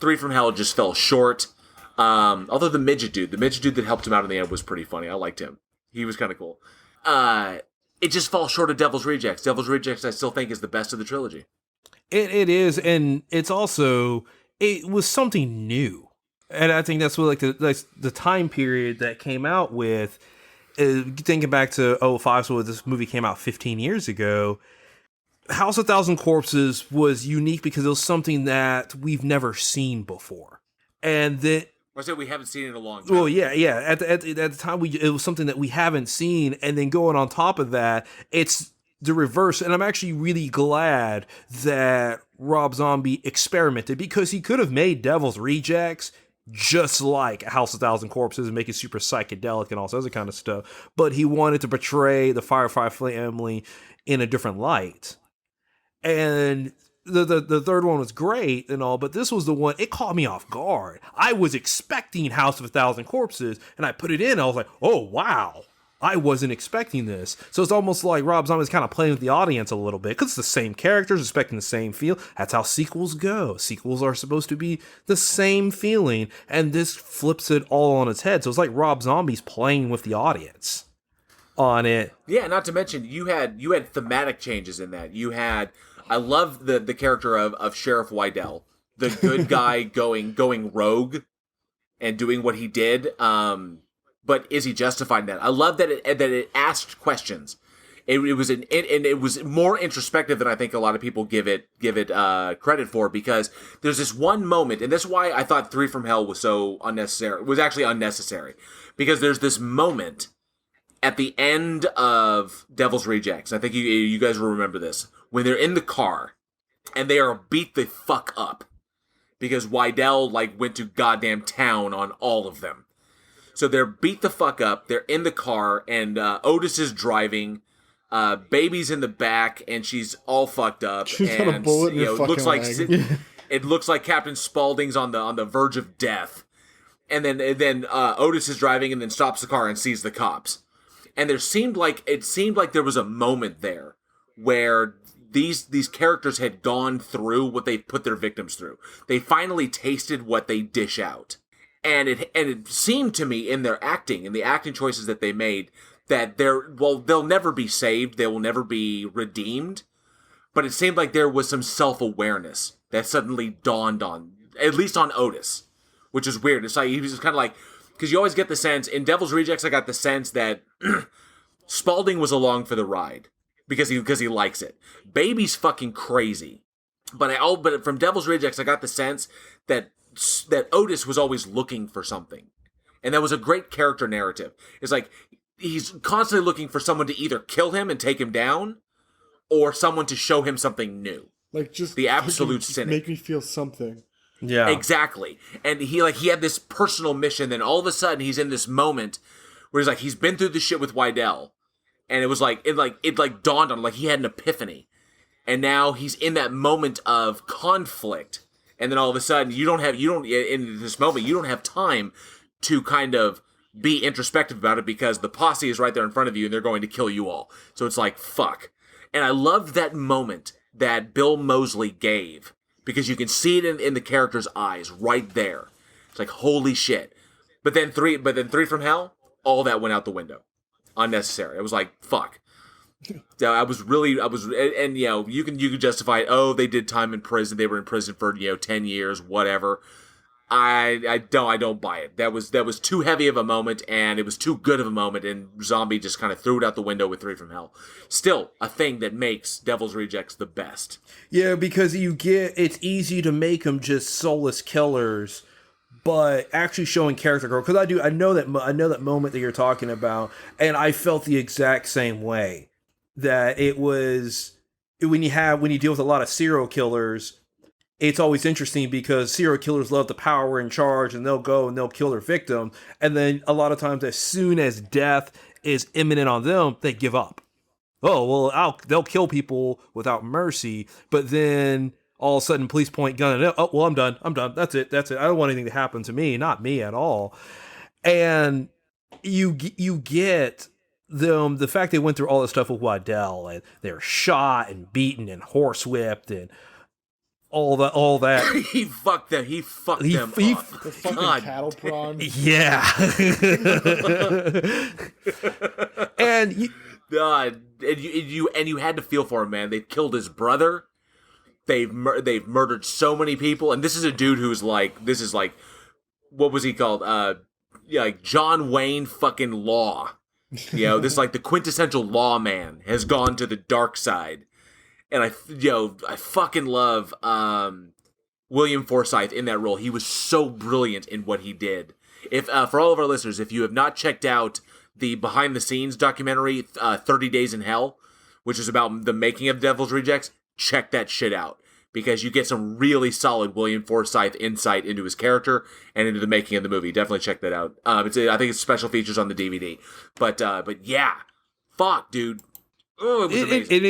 3 from Hell just fell short. Although the midget dude that helped him out in the end was pretty funny. I liked him. He was kind of cool. It just falls short of Devil's Rejects. Devil's Rejects, I still think, is the best of the trilogy. It is, and it's also, it was something new. And I think that's what, like, the time period that came out with, thinking back to 2005, so this movie came out 15 years ago, House of Thousand Corpses was unique because it was something that we've never seen before. And that... I said we haven't seen it in a long time. Well, yeah. At the time, it was something that we haven't seen, and then going on top of that, it's the reverse. And I'm actually really glad that Rob Zombie experimented, because he could have made Devil's Rejects just like House of Thousand Corpses and make it super psychedelic and all this other kind of stuff, but he wanted to portray the Firefly family in a different light. And the third one was great and all, but this was the one, it caught me off guard. I was expecting House of a Thousand Corpses, and I put it in, I was like, oh, wow. I wasn't expecting this. So it's almost like Rob Zombie's kind of playing with the audience a little bit, because it's the same characters, expecting the same feel. That's how sequels go. Sequels are supposed to be the same feeling, and this flips it all on its head. So it's like Rob Zombie's playing with the audience on it. Yeah, not to mention, you had thematic changes in that. I love the character of Sheriff Wydell, the good guy going rogue and doing what he did. But is he justified in that? I love that it asked questions. It was more introspective than I think a lot of people give it credit for, because there's this one moment, and that's why I thought 3 from Hell was so unnecessary. It was actually unnecessary, because there's this moment at the end of Devil's Rejects. I think you guys will remember this, when they're in the car and they are beat the fuck up because Wydell went to goddamn town on all of them. So they're beat the fuck up. They're in the car, and Otis is driving. Baby's in the back, and she's all fucked up. She's and, got a bullet in her fucking leg. It looks like Captain Spaulding's on the verge of death. And then Otis is driving, and then stops the car and sees the cops. And it seemed like there was a moment there where these characters had gone through what they put their victims through. They finally tasted what they dish out. And it seemed to me in their acting, in the acting choices that they made, that they'll never be saved, they will never be redeemed, but it seemed like there was some self-awareness that suddenly dawned on, at least on Otis, which is weird. It's like, he was just kind of like, because you always get the sense, in Devil's Rejects, I got the sense that Spaulding was along for the ride, because he likes it. Baby's fucking crazy. But from Devil's Rejects, I got the sense that Otis was always looking for something. And that was a great character narrative. It's like, he's constantly looking for someone to either kill him and take him down, or someone to show him something new. Like, just the absolute cynic. Make me feel something. Yeah. Exactly. And he had this personal mission, then all of a sudden he's in this moment where he's like, he's been through the shit with Wydell. And it was like, it dawned on him, like he had an epiphany. And now he's in that moment of conflict. And then all of a sudden, in this moment, you don't have time to kind of be introspective about it, because the posse is right there in front of you and they're going to kill you all. So it's like, fuck. And I loved that moment that Bill Moseley gave, because you can see it in the character's eyes right there. It's like, holy shit. But then 3 from Hell, all that went out the window. Unnecessary. I was like, fuck. And you can justify it. Oh, they did time in prison. They were in prison for 10 years, whatever. I don't buy it. That was too heavy of a moment, and it was too good of a moment, and Zombie just kind of threw it out the window with 3 from Hell. Still, a thing that makes Devil's Rejects the best. Yeah, because it's easy to make them just soulless killers, but actually showing character growth. Because I know that moment that you're talking about, and I felt the exact same way. That it was when you deal with a lot of serial killers. It's always interesting because serial killers love the power and charge, and they'll go and they'll kill their victim. And then a lot of times, as soon as death is imminent on them, they give up. Oh, well, they'll kill people without mercy. But then all of a sudden, police point gun at them. Oh, well, I'm done. That's it. I don't want anything to happen to me. Not me at all. And you get them, the fact they went through all this stuff with Waddell, and they're shot and beaten and horsewhipped and all that. He fucked them. He fucked them up. The fucking God. cattle prod. Yeah. and you had to feel for him, man. They've killed his brother. They've murdered so many people, and this is a dude who's like, what was he called? Like John Wayne fucking Law. This is like the quintessential lawman has gone to the dark side. And I fucking love William Forsythe in that role. He was so brilliant in what he did. If for all of our listeners, if you have not checked out the behind the scenes documentary 30 Days in Hell, which is about the making of Devil's Rejects, check that shit out, because you get some really solid William Forsythe insight into his character and into the making of the movie. Definitely check that out. I think it's special features on the DVD. But yeah, fuck, dude. Oh, it was amazing.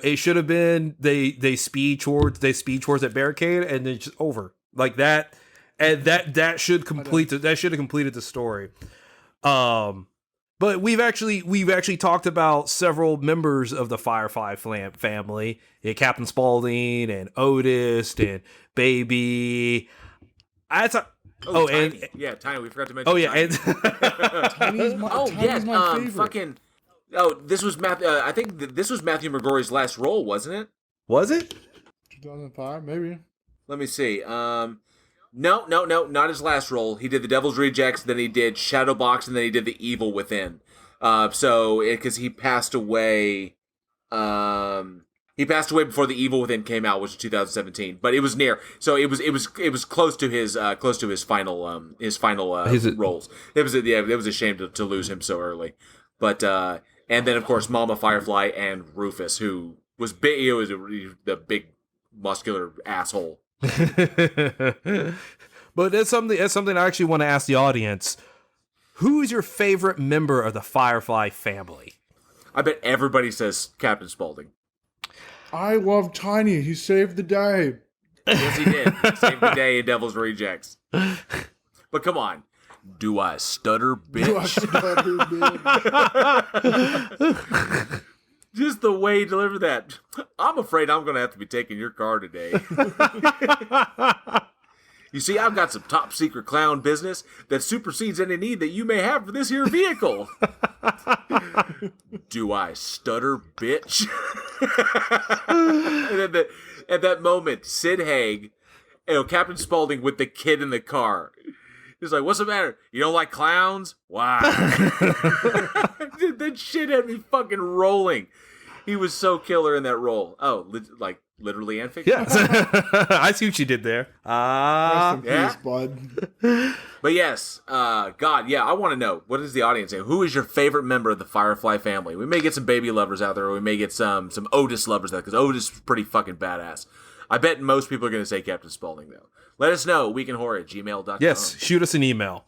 It should have been they speed towards that barricade and then just over like that, and that should have completed the story. But we've actually talked about several members of the Firefly family, Captain Spaulding and Otis and Baby. Tiny. Tiny. We forgot to mention. Oh yeah, Tiny. Tiny's my favorite. Fucking. Oh, this was I think this was Matthew McGrory's last role, wasn't it? Was it? 2005, maybe. Let me see. No, not his last role. He did the Devil's Rejects, then he did Shadowbox, and then he did The Evil Within. Because he passed away. He passed away before The Evil Within came out, which was 2017. But it was near, so it was close to his final roles. It was a shame to lose him so early. But and then of course Mama Firefly and Rufus, who was big. He was the big muscular asshole. But that's something I actually want to ask the audience. Who is your favorite member of the Firefly family? I bet everybody says Captain Spaulding. I love Tiny. He saved the day. Yes, he did. Saved the day in Devil's Rejects. But come on. Do I stutter, bitch? Do I stutter, bitch? Just the way he delivered that. I'm afraid I'm going to have to be taking your car today. You see, I've got some top secret clown business that supersedes any need that you may have for this here vehicle. Do I stutter, bitch? And then at that moment, Sid Haig, Captain Spaulding with the kid in the car. He's like, what's the matter? You don't like clowns? Why? Dude, that shit had me fucking rolling. He was so killer in that role. Oh, like literally and figuratively. Yes. I see what you did there. Rest in yeah. peace, bud. But yes, God, yeah, I want to know, what is the audience saying? Who is your favorite member of the Firefly family? We may get some Baby lovers out there, or we may get some Otis lovers out there, because Otis is pretty fucking badass. I bet most people are going to say Captain Spaulding, though. Let us know, weekendhorror@gmail.com. Yes, shoot us an email.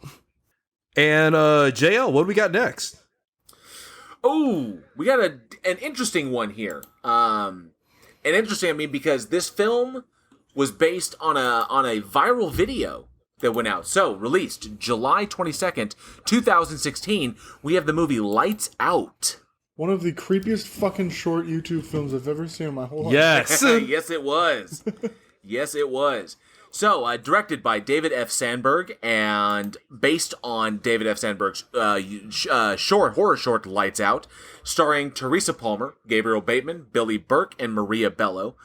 And JL, what do we got next? Oh, we got an interesting one here. Because this film was based on a viral video that went out. So, released July 22nd, 2016, we have the movie Lights Out. One of the creepiest fucking short YouTube films I've ever seen in my whole life. Yes. Yes, it was. Yes, it was. So, directed by David F. Sandberg and based on David F. Sandberg's horror short Lights Out, starring Teresa Palmer, Gabriel Bateman, Billy Burke, and Maria Bello.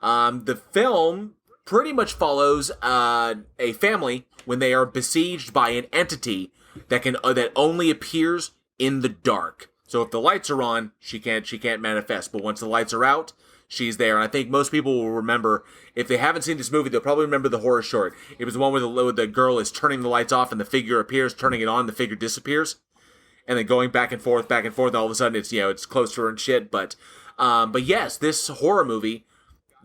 The film pretty much follows a family when they are besieged by an entity that only appears in the dark. So if the lights are on, she can't manifest. But once the lights are out, she's there. And I think most people will remember, if they haven't seen this movie, they'll probably remember the horror short. It was the one where the girl is turning the lights off and the figure appears, turning it on, the figure disappears, and then going back and forth, and all of a sudden it's close to her and shit. But yes, this horror movie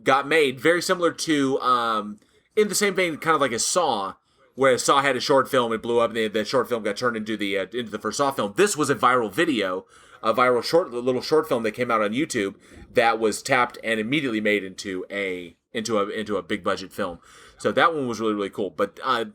got made very similar to in the same vein, kind of like a Saw, where Saw had a short film, it blew up, and the short film got turned into the first Saw film. This was a viral video, a little short film that came out on YouTube that was tapped and immediately made into a big budget film. So that one was really, really cool. But I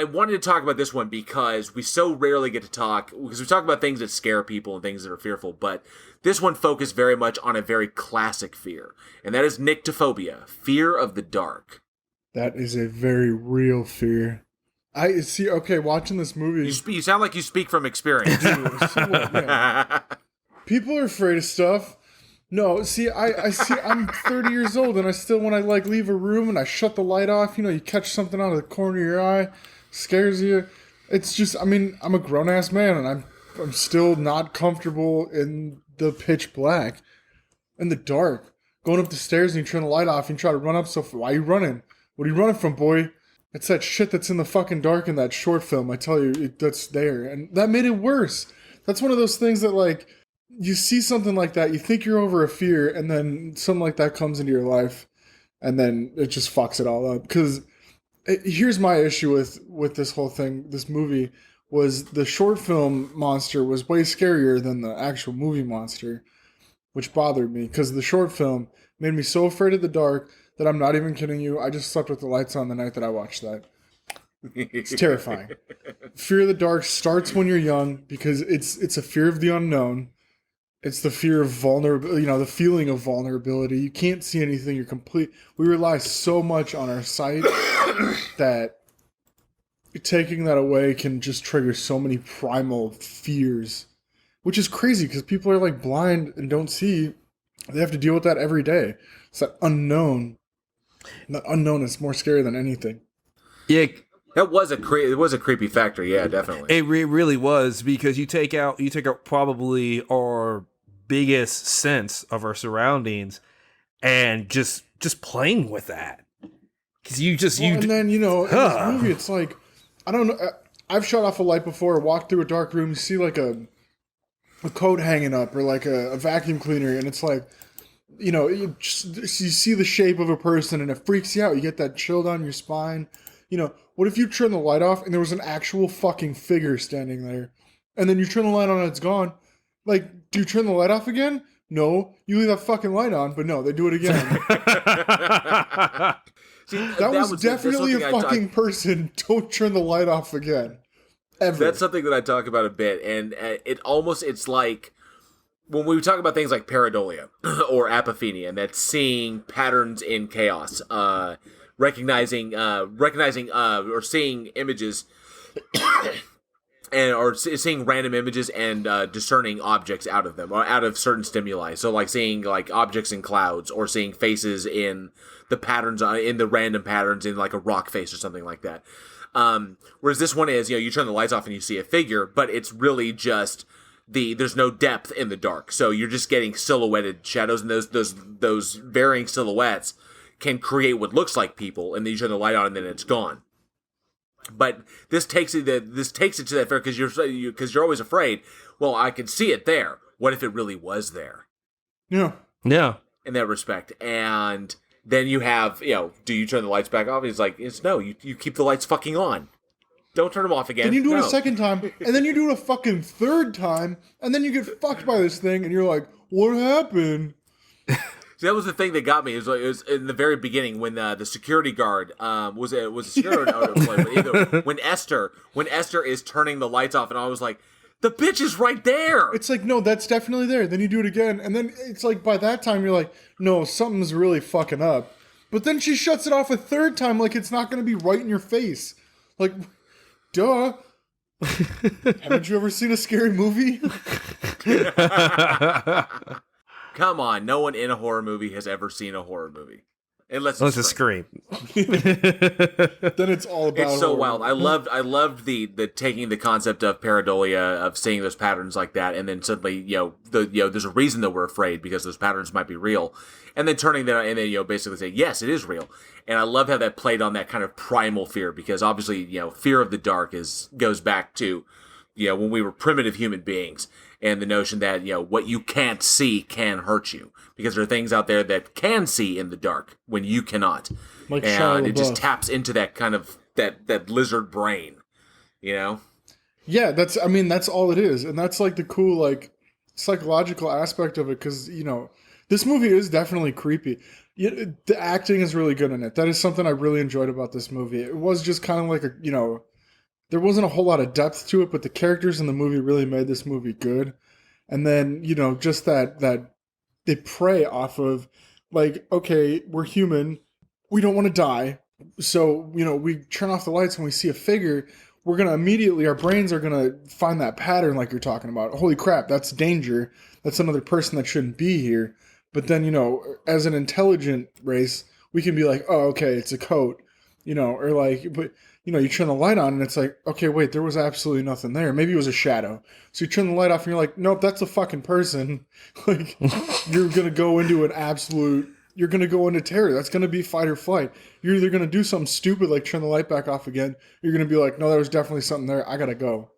wanted to talk about this one because we so rarely get to talk, because we talk about things that scare people and things that are fearful, but this one focused very much on a very classic fear, and that is nyctophobia, fear of the dark. That is a very real fear. I see. Okay, watching this movie, you sound like you speak from experience. Somewhat, yeah. People are afraid of stuff. No, see, I see. I'm 30 years old, and I still, when I leave a room and I shut the light off, you catch something out of the corner of your eye, scares you. It's just, I mean, I'm a grown ass man, and I'm still not comfortable in the pitch black, in the dark, going up the stairs and you turn the light off and you try to run up. So why are you running? What are you running from, boy? It's that shit that's in the fucking dark in that short film. I tell you, that's there. And that made it worse. That's one of those things that, you see something like that, you think you're over a fear, and then something like that comes into your life, and then it just fucks it all up. Because here's my issue with this whole thing, this movie, was the short film monster was way scarier than the actual movie monster, which bothered me, because the short film made me so afraid of the dark that I'm not even kidding you. I just slept with the lights on the night that I watched that. It's terrifying. Fear of the dark starts when you're young because it's a fear of the unknown. It's the fear of vulnerability, the feeling of vulnerability. You can't see anything. You're complete. We rely so much on our sight that taking that away can just trigger so many primal fears, which is crazy because people are blind and don't see. They have to deal with that every day. It's that unknown. The unknown is more scary than anything. Yeah, it was a creepy factor. Yeah, definitely. It really was, because you take out probably our biggest sense of our surroundings, and just playing with that. Because and then in this movie, it's I don't know. I've shut off a light before, walked through a dark room, you see a coat hanging up or a vacuum cleaner, and it's you see the shape of a person and it freaks you out. You get that chill down your spine. What if you turn the light off and there was an actual fucking figure standing there, and then you turn the light on and it's gone? Do you turn the light off again? No, you leave that fucking light on, but no, they do it again. See, that was definitely a fucking person. Don't turn the light off again. Ever. That's something that I talk about a bit, and it's like when we talk about things like pareidolia or apophenia, and that's seeing patterns in chaos, recognizing or seeing images or seeing random images and discerning objects out of them or out of certain stimuli. So seeing objects in clouds, or seeing faces in the patterns in the random patterns in a rock face or something like that. Whereas this one is, you turn the lights off and you see a figure, but it's really just there's no depth in the dark. So you're just getting silhouetted shadows, and those varying silhouettes can create what looks like people, and then you turn the light on and then it's gone. But this takes it to that fair, because you're always afraid. Well, I can see it there. What if it really was there? Yeah. In that respect, and then you have, do you turn the lights back off? He's it's no. You keep the lights fucking on. Don't turn them off again. Then you do it a second time, and then you do it a fucking third time, and then you get fucked by this thing, and you're like, what happened? So that was the thing that got me. It was in the very beginning when the security guard was a security guard. When Esther is turning the lights off, and I was like, the bitch is right there. It's no, that's definitely there. Then you do it again, and then it's by that time you're like, no, something's really fucking up. But then she shuts it off a third time, it's not going to be right in your face. Duh. Haven't you ever seen a scary movie? Come on, no one in a horror movie has ever seen a horror movie. Unless Unless it's it's Scream. Then it's all about. It's so horror. wild. I loved the taking the concept of pareidolia, of seeing those patterns like that, and then suddenly there's a reason that we're afraid because those patterns might be real, and then turning that and then basically say yes, it is real. And I love how that played on that kind of primal fear, because obviously fear of the dark goes back to when we were primitive human beings, and the notion that what you can't see can hurt you, because there are things out there that can see in the dark when you cannot, Like and Shia it just LaBeouf. taps into that kind of that lizard brain, Yeah, that's all it is, and that's like the cool like psychological aspect of it, because this movie is definitely creepy. The acting is really good in it. That is something I really enjoyed about this movie. It was just kind of like there wasn't a whole lot of depth to it, but the characters in the movie really made this movie good. And then just that they prey off of, like, okay, we're human, we don't want to die, so we turn off the lights and we see a figure. We're going to immediately, our brains are going to find that pattern like you're talking about. Holy crap, that's danger. That's another person that shouldn't be here. But then, as an intelligent race, we can be like, oh, okay, it's a coat, or like, but, you turn the light on and it's like, okay, wait, there was absolutely nothing there. Maybe it was a shadow. So you turn the light off and you're like, nope, that's a fucking person. Like, you're going to go into you're going to go into terror. That's going to be fight or flight. You're either going to do something stupid like turn the light back off again. You're going to be like, no, there was definitely something there. I got to go.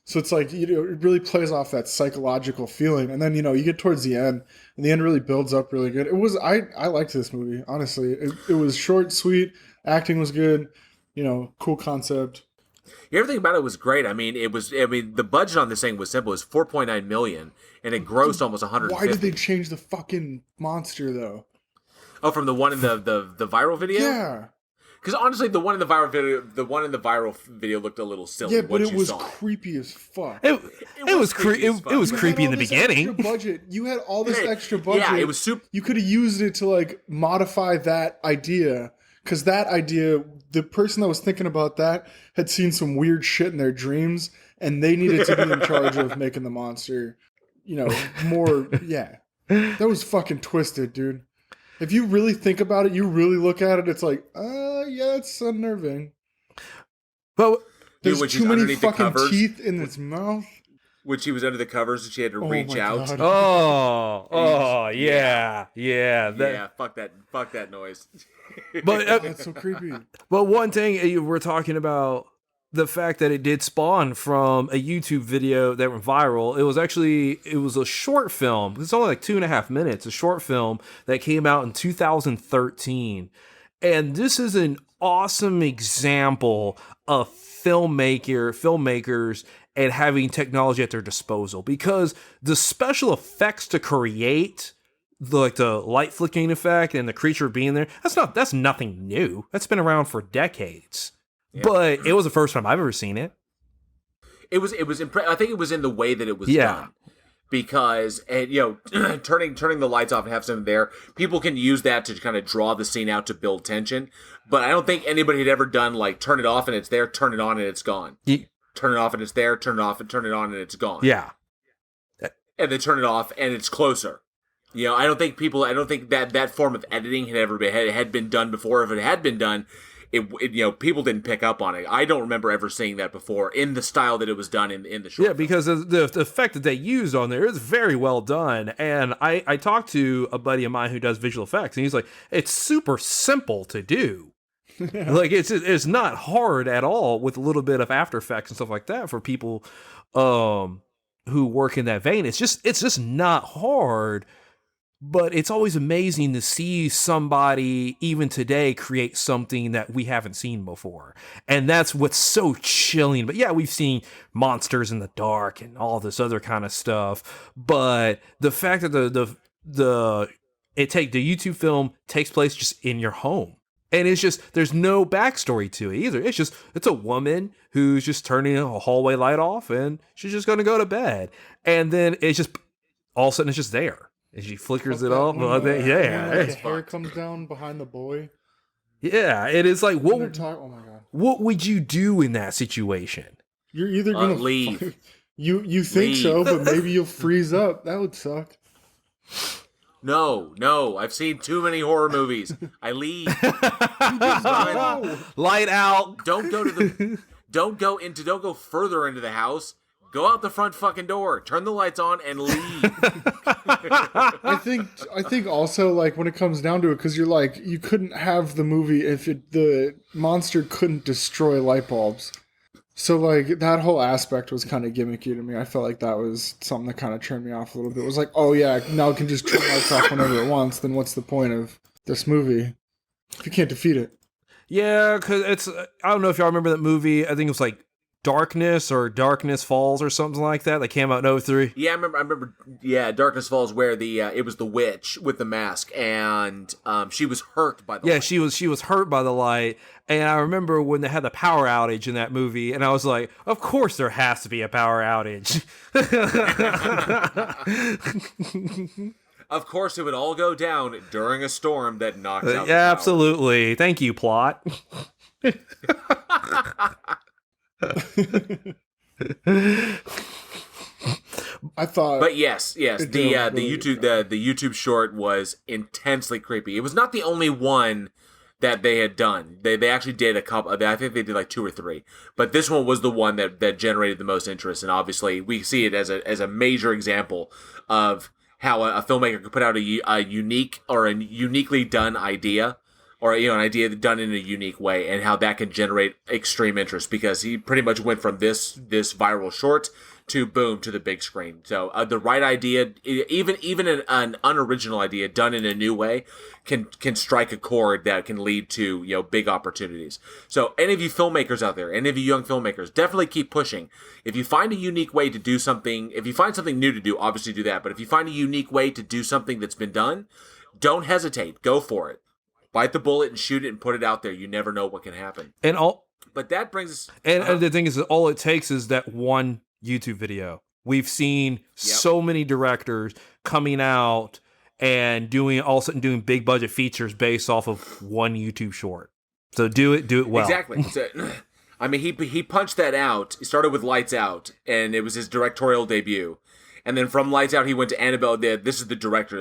So it's like, it really plays off that psychological feeling. And then, you get towards the end, and the end really builds up really good. I liked this movie, honestly. It was short, sweet. Acting was good. Cool concept. Everything about it was great. I mean, the budget on this thing was simple. It was $4.9 million, and it grossed almost 150. Why did they change the fucking monster, though? Oh, from the one in the viral video? Yeah. Because honestly, the one in the viral video looked a little silly. Yeah, but once it you was saw creepy as fuck. It was creepy as fuck. it was You creepy had in the all this extra beginning. budget. You had all this extra budget. Yeah, it was super. You could have used it to like modify that idea, because that idea, the person that was thinking about that had seen some weird shit in their dreams, and they needed to be in charge of making the monster, more. Yeah, that was fucking twisted, dude. If you really think about it, you really look at it, it's like, yeah, it's unnerving. But There's when she's too many underneath the fucking covers. teeth in its mouth. When she was under the covers and she had to reach my out. God. yeah. Yeah, fuck that noise. But That's so creepy. But one thing we're talking about, the fact that it did spawn from a YouTube video that went viral. It was a short film. It's only like 2.5 minutes. A short film that came out in 2013, and this is an awesome example of filmmakers and having technology at their disposal, because the special effects to create the light flickering effect and the creature being there, that's nothing new. That's been around for decades. Yeah. But it was the first time I've ever seen it. I think it was in the way that it was done. Because turning the lights off and have something there, people can use that to kind of draw the scene out to build tension. But I don't think anybody had ever done like turn it off and it's there, turn it on and it's gone. Turn it off and it's there, turn it off and turn it on and it's gone. Yeah. And then turn it off and it's closer. I don't think that form of editing had been done before. If it had been done, people didn't pick up on it. I don't remember ever seeing that before in the style that it was done in the short. Yeah, because the effect that they used on there is very well done. And I talked to a buddy of mine who does visual effects, and he's like, it's super simple to do. Like it's not hard at all, with a little bit of After Effects and stuff like that for people who work in that vein. It's just not hard. But it's always amazing to see somebody, even today, create something that we haven't seen before. And that's what's so chilling. But yeah, we've seen monsters in the dark and all this other kind of stuff. But the fact that the YouTube film takes place just in your home. And it's just, there's no backstory to it either. It's a woman who's just turning a hallway light off and she's just going to go to bed. And then it's just, all of a sudden it's just there. And she flickers it off. The hair comes down behind the boy. Yeah, it is like, what? Oh my god! What would you do in that situation? You're either gonna leave. You think leave. so, but maybe you'll freeze up. That would suck. No. I've seen too many horror movies. I leave. Light out. Don't go further into the house. Go out the front fucking door. Turn the lights on and leave. I think also, like, when it comes down to it, because you're like, you couldn't have the movie if the monster couldn't destroy light bulbs. So, like, that whole aspect was kind of gimmicky to me. I felt like that was something that kind of turned me off a little bit. It was like, oh yeah, now it can just turn lights off whenever it wants. Then what's the point of this movie if you can't defeat it? Yeah, because I don't know if y'all remember that movie. I think it was like Darkness or Darkness Falls or something like that. That came out in 2003. Yeah, I remember. Yeah, Darkness Falls, where it was the witch with the mask, and she was hurt by the light. Yeah, she was hurt by the light, and I remember when they had the power outage in that movie, and I was like, of course there has to be a power outage. Of course, it would all go down during a storm that knocks out. Yeah, absolutely. Thank you, plot. I thought, but yes, the YouTube short was intensely creepy. It was not the only one that they had done. They actually did a couple. I think they did like 2 or 3, but this one was the one that generated the most interest. And obviously, we see it as a major example of how a filmmaker could put out a unique or a uniquely done idea, or an idea done in a unique way, and how that can generate extreme interest, because he pretty much went from this viral short to boom to the big screen. So the right idea, even an unoriginal idea done in a new way, can strike a chord that can lead to big opportunities. So any of you filmmakers out there, any of you young filmmakers, definitely keep pushing. If you find a unique way to do something, if you find something new to do, obviously do that. But if you find a unique way to do something that's been done, don't hesitate. Go for it. Bite the bullet and shoot it and put it out there. You never know what can happen. But that brings us... And the thing is that all it takes is that one YouTube video. We've seen so many directors coming out and all of a sudden doing big budget features based off of one YouTube short. So do it well. Exactly. So, I mean, he punched that out. He started with Lights Out, and it was his directorial debut. And then from Lights Out, he went to Annabelle. This is the director,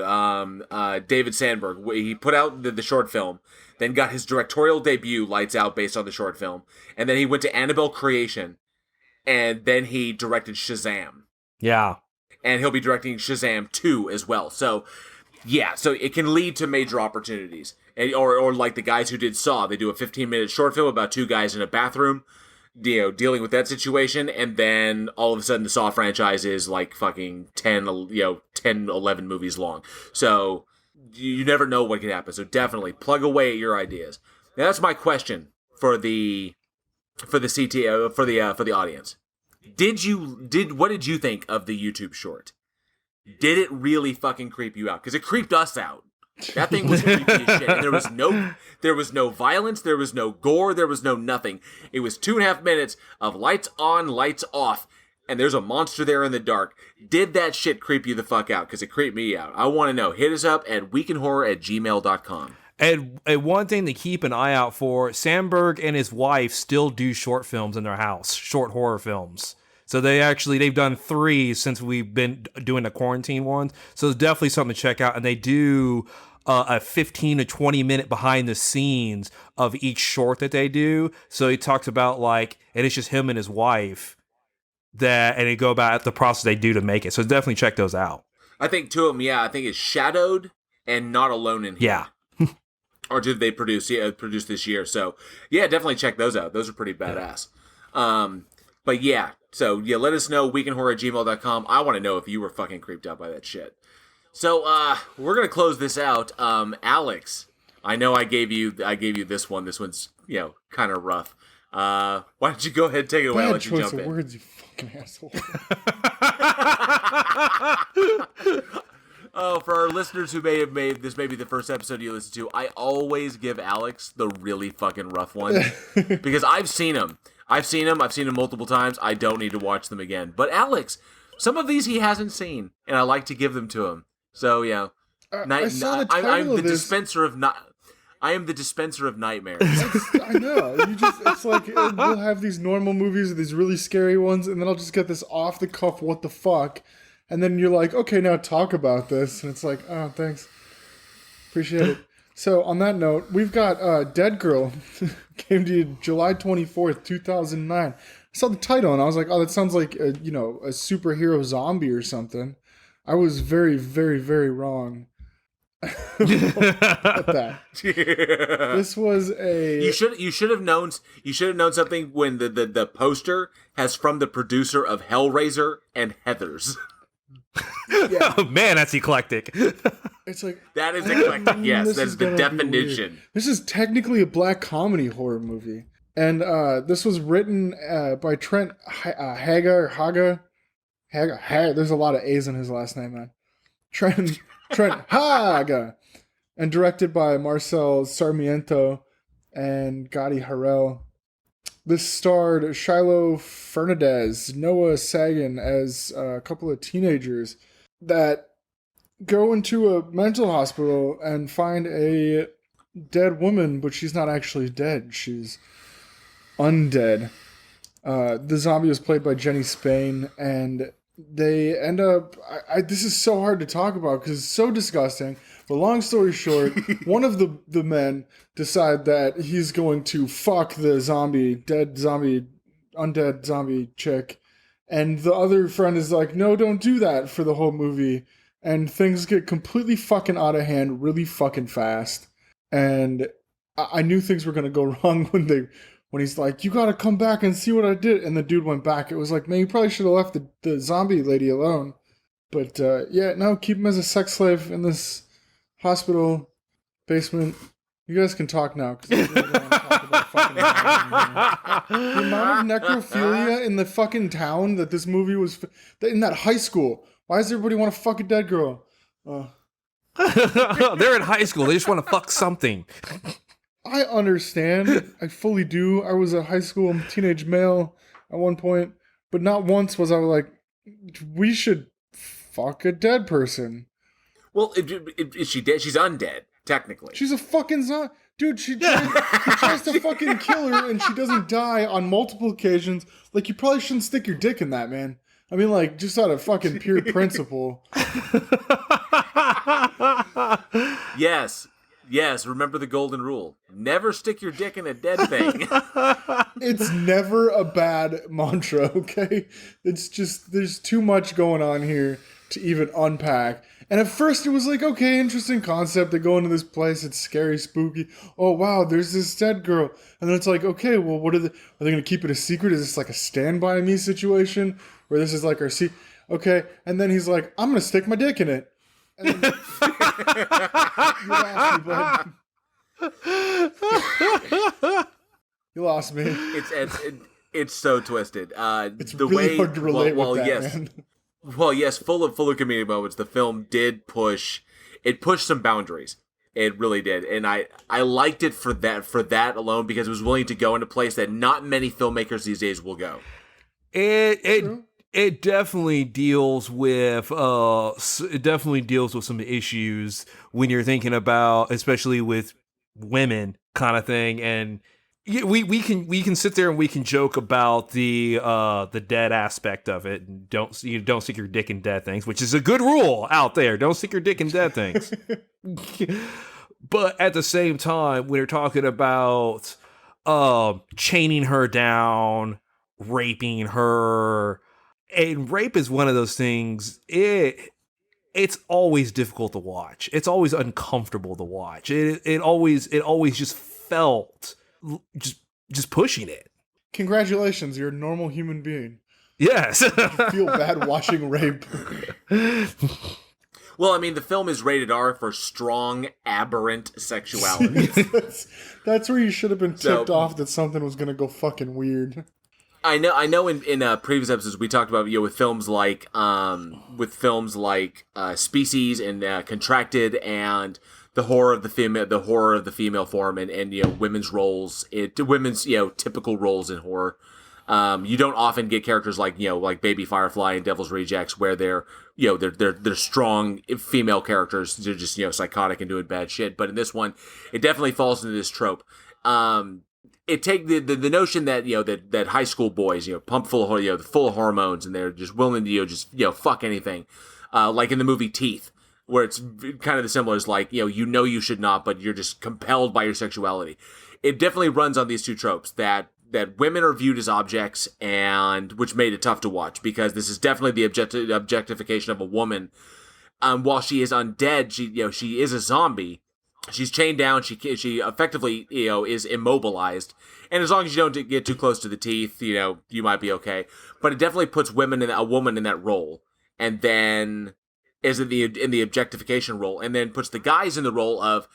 David Sandberg. He put out the short film, then got his directorial debut, Lights Out, based on the short film. And then he went to Annabelle Creation, and then he directed Shazam. Yeah. And he'll be directing Shazam 2 as well. So, yeah, so it can lead to major opportunities. Or like the guys who did Saw. They do a 15-minute short film about 2 guys in a bathroom, dealing with that situation, and then all of a sudden the Saw franchise is like fucking 10, 11 movies long. So you never know what can happen. So definitely plug away at your ideas. Now that's my question for the CT for the audience. What did you think of the YouTube short? Did it really fucking creep you out? Because it creeped us out. That thing was creepy as shit. And there was no violence, there was no gore, there was no nothing. It was 2.5 minutes of lights on, lights off, and there's a monster there in the dark. Did that shit creep you the fuck out? Because it creeped me out. I want to know. Hit us up at weekendhorror@gmail.com. And one thing to keep an eye out for, Sandberg and his wife still do short films in their house, short horror films. So they've done 3 since we've been doing the quarantine ones. So it's definitely something to check out. And they do a 15 to 20 minute behind the scenes of each short that they do. So he talks about and it's just him and his wife and they go about the process they do to make it. So definitely check those out. I think 2 of them, I think it's Shadowed and Not Alone in Here. Yeah. Or did they produce this year? So yeah, definitely check those out. Those are pretty badass. But yeah, so yeah, let us know, weekendhorror@gmail.com. I want to know if you were fucking creeped out by that shit. So we're gonna close this out. Alex, I know I gave you this one. This one's kind of rough. Why don't you go ahead and take it away? I'll let you jump in. Bad choice of words, you fucking asshole. Oh, for our listeners who may have made this maybe the first episode you listen to, I always give Alex the really fucking rough one because I've seen him. I've seen him multiple times. I don't need to watch them again. But Alex, some of these he hasn't seen, and I like to give them to him. So I saw the title I'm the of this. dispenser of I am the dispenser of nightmares. I know. It's like we'll have these normal movies, these really scary ones, and then I'll just get this off the cuff, what the fuck, And then you're like, okay, now talk about this. And it's like, oh, thanks. Appreciate it. So on that note, we've got Deadgirl. Came to you July 24th, 2009. I saw the title and I was like, oh, that sounds like a superhero zombie or something. I was very, very, very wrong. At that. This was a You should have known something when the poster has from the producer of Hellraiser and Heathers. Yeah. Oh, man, that's eclectic. It's like That is eclectic. Yes, that's the definition. This is technically a black comedy horror movie, and this was written by Trent Haga. There's a lot of A's in his last name, man. Trent Haga, and directed by Marcel Sarmiento and Gotti Harrell. This starred Shiloh Fernandez, Noah Sagan as a couple of teenagers that go into a mental hospital and find a dead woman, but she's not actually dead. She's undead. The zombie was played by Jenny Spain, and they end up... this is so hard to talk about because it's so disgusting. But long story short, one of the men decide that he's going to fuck the undead zombie chick. And the other friend is like, no, don't do that for the whole movie. And things get completely fucking out of hand really fucking fast. And I knew things were going to go wrong when he's like, you got to come back and see what I did. And the dude went back. It was like, man, you probably should have left the zombie lady alone. But no, keep him as a sex slave in this hospital basement. You guys can talk now because I really don't want to talk about fucking the amount of necrophilia in the fucking town that this movie was in that high school. Why does everybody want to fuck a dead girl? They're in high school. They just want to fuck something. I understand. I fully do. I was a high school teenage male at one point, but not once was I like, we should fuck a dead person. Well, is she dead? She's undead, technically. She's a fucking zombie. Dude, he tries to fucking kill her and she doesn't die on multiple occasions. Like, you probably shouldn't stick your dick in that, man. I mean, like, just out of fucking pure principle. Yes, remember the golden rule. Never stick your dick in a dead thing. It's never a bad mantra, okay? It's just, there's too much going on here to even unpack. And at first it was like, okay, interesting concept. They go into this place, it's scary, spooky. Oh, wow, there's this dead girl. And then it's like, okay, well, are they going to keep it a secret? Is this like a Stand By Me situation? Where this is like our okay. And then he's like, I'm going to stick my dick in it. And then, you lost me, bud. You lost me. It's so twisted. It's the really way, hard to relate with that, yes. Man. Well, yes, full of comedic moments. The film did pushed some boundaries. It really did, and I liked it for that alone because it was willing to go into a place that not many filmmakers these days will go. It definitely deals with some issues when you're thinking about, especially with women kind of thing, and. Yeah, we can sit there and we can joke about the dead aspect of it. And don't stick your dick in dead things, which is a good rule out there. Don't stick your dick in dead things. But at the same time, when you're talking about chaining her down, raping her, and rape is one of those things. It's always difficult to watch. It's always uncomfortable to watch. It always just felt. Just pushing it. Congratulations, you're a normal human being. Yes. You feel bad watching rape. Well, I mean, the film is rated R for strong, aberrant sexuality. That's where you should have been tipped off that something was going to go fucking weird. I know. In previous episodes, we talked about with films like Species and Contracted and. The horror of the female form, and women's roles, women's typical roles in horror. You don't often get characters like Baby Firefly and Devil's Rejects where they're strong female characters. They're just psychotic and doing bad shit. But in this one, it definitely falls into this trope. it take the notion that that high school boys pumped full of full of hormones and they're just willing to just fuck anything, like in the movie Teeth, where it's kind of the similar as like you should not, but you're just compelled by your sexuality. It definitely runs on these two tropes that women are viewed as objects, and which made it tough to watch because this is definitely the objectification of a woman. While she is undead, she is a zombie. She's chained down. She effectively is immobilized, and as long as you don't get too close to the teeth, you might be okay. But it definitely puts a woman in that role, and then is in the objectification role, and then puts the guys in the role of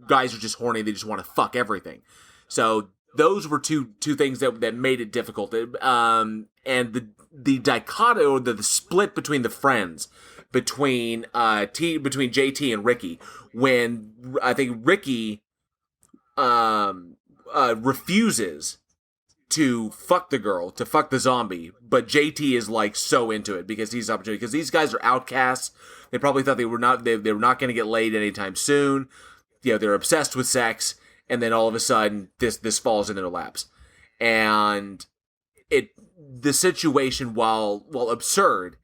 guys are just horny. They just want to fuck everything. So those were two things that made it difficult. And the dichotomy or the split between the friends. Between JT and Ricky, when I think Ricky refuses to fuck the girl, to fuck the zombie, but JT is like so into it because he's opportunity because these guys are outcasts. They probably thought they were not going to get laid anytime soon. They're obsessed with sex, and then all of a sudden this falls into their laps, and the situation while absurd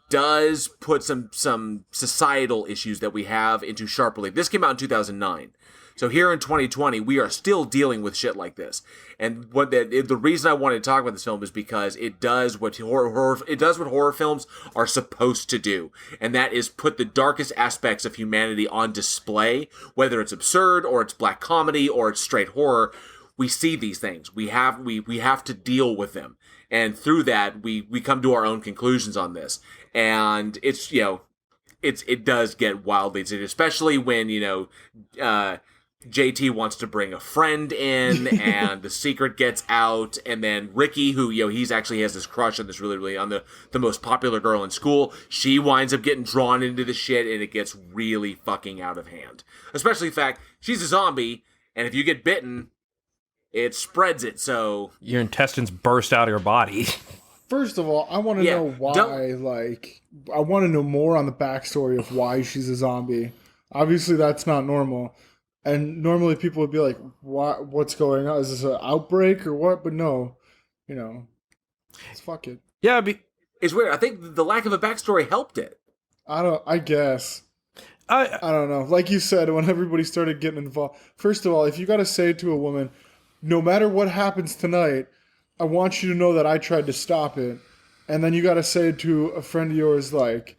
does put some societal issues that we have into sharp relief. This came out in 2009. So here in 2020, we are still dealing with shit like this. And the reason I wanted to talk about this film is because it does what horror films are supposed to do. And that is put the darkest aspects of humanity on display, whether it's absurd or it's black comedy or it's straight horror. We see these things. We have to deal with them. And through that, we come to our own conclusions on this. And it does get wildly insane, especially when, JT wants to bring a friend in and the secret gets out. And then Ricky, who, he's actually has this crush on this really on the most popular girl in school. She winds up getting drawn into the shit and it gets really fucking out of hand. Especially the fact she's a zombie. And if you get bitten, it spreads it, so your intestines burst out of your body. First of all, I want to know why. I want to know more on the backstory of why she's a zombie. Obviously, that's not normal. And normally people would be like, what's going on? Is this an outbreak or what? But no, let's fuck it. Yeah, it's weird. I think the lack of a backstory helped it. I guess. I don't know. Like you said, when everybody started getting involved. First of all, if you got to say to a woman, no matter what happens tonight, I want you to know that I tried to stop it. And then you got to say to a friend of yours, like,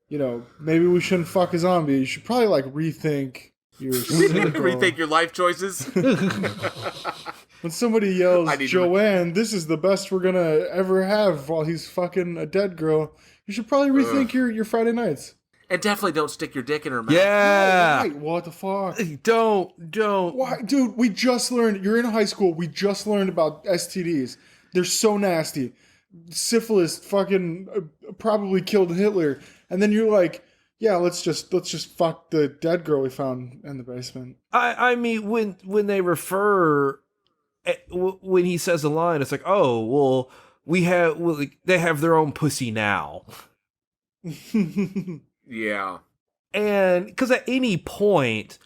maybe we shouldn't fuck a zombie. You should probably, like, rethink your rethink your life choices. When somebody yells, Joanne, this is the best we're going to ever have while he's fucking a dead girl, you should probably rethink your Friday nights. And definitely don't stick your dick in her mouth. Yeah. No, what the fuck? Don't. Why, dude? We just learned. You're in high school. We just learned about STDs. They're so nasty. Syphilis, fucking probably killed Hitler. And then you're like, yeah, let's just fuck the dead girl we found in the basement. I mean, when they refer, when he says a line, it's like, oh, well, they have their own pussy now. Yeah. And because at any point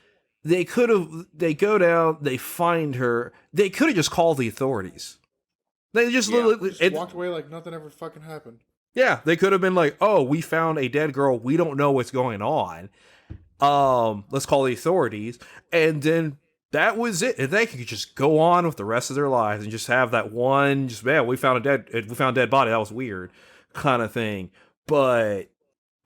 they go down, they find her, they could have just called the authorities. They just walked away like nothing ever fucking happened. Yeah, they could have been like, oh, we found a dead girl, we don't know what's going on. Let's call the authorities. And then that was it. And they could just go on with the rest of their lives and just have that one, we found a dead body, that was weird kind of thing. But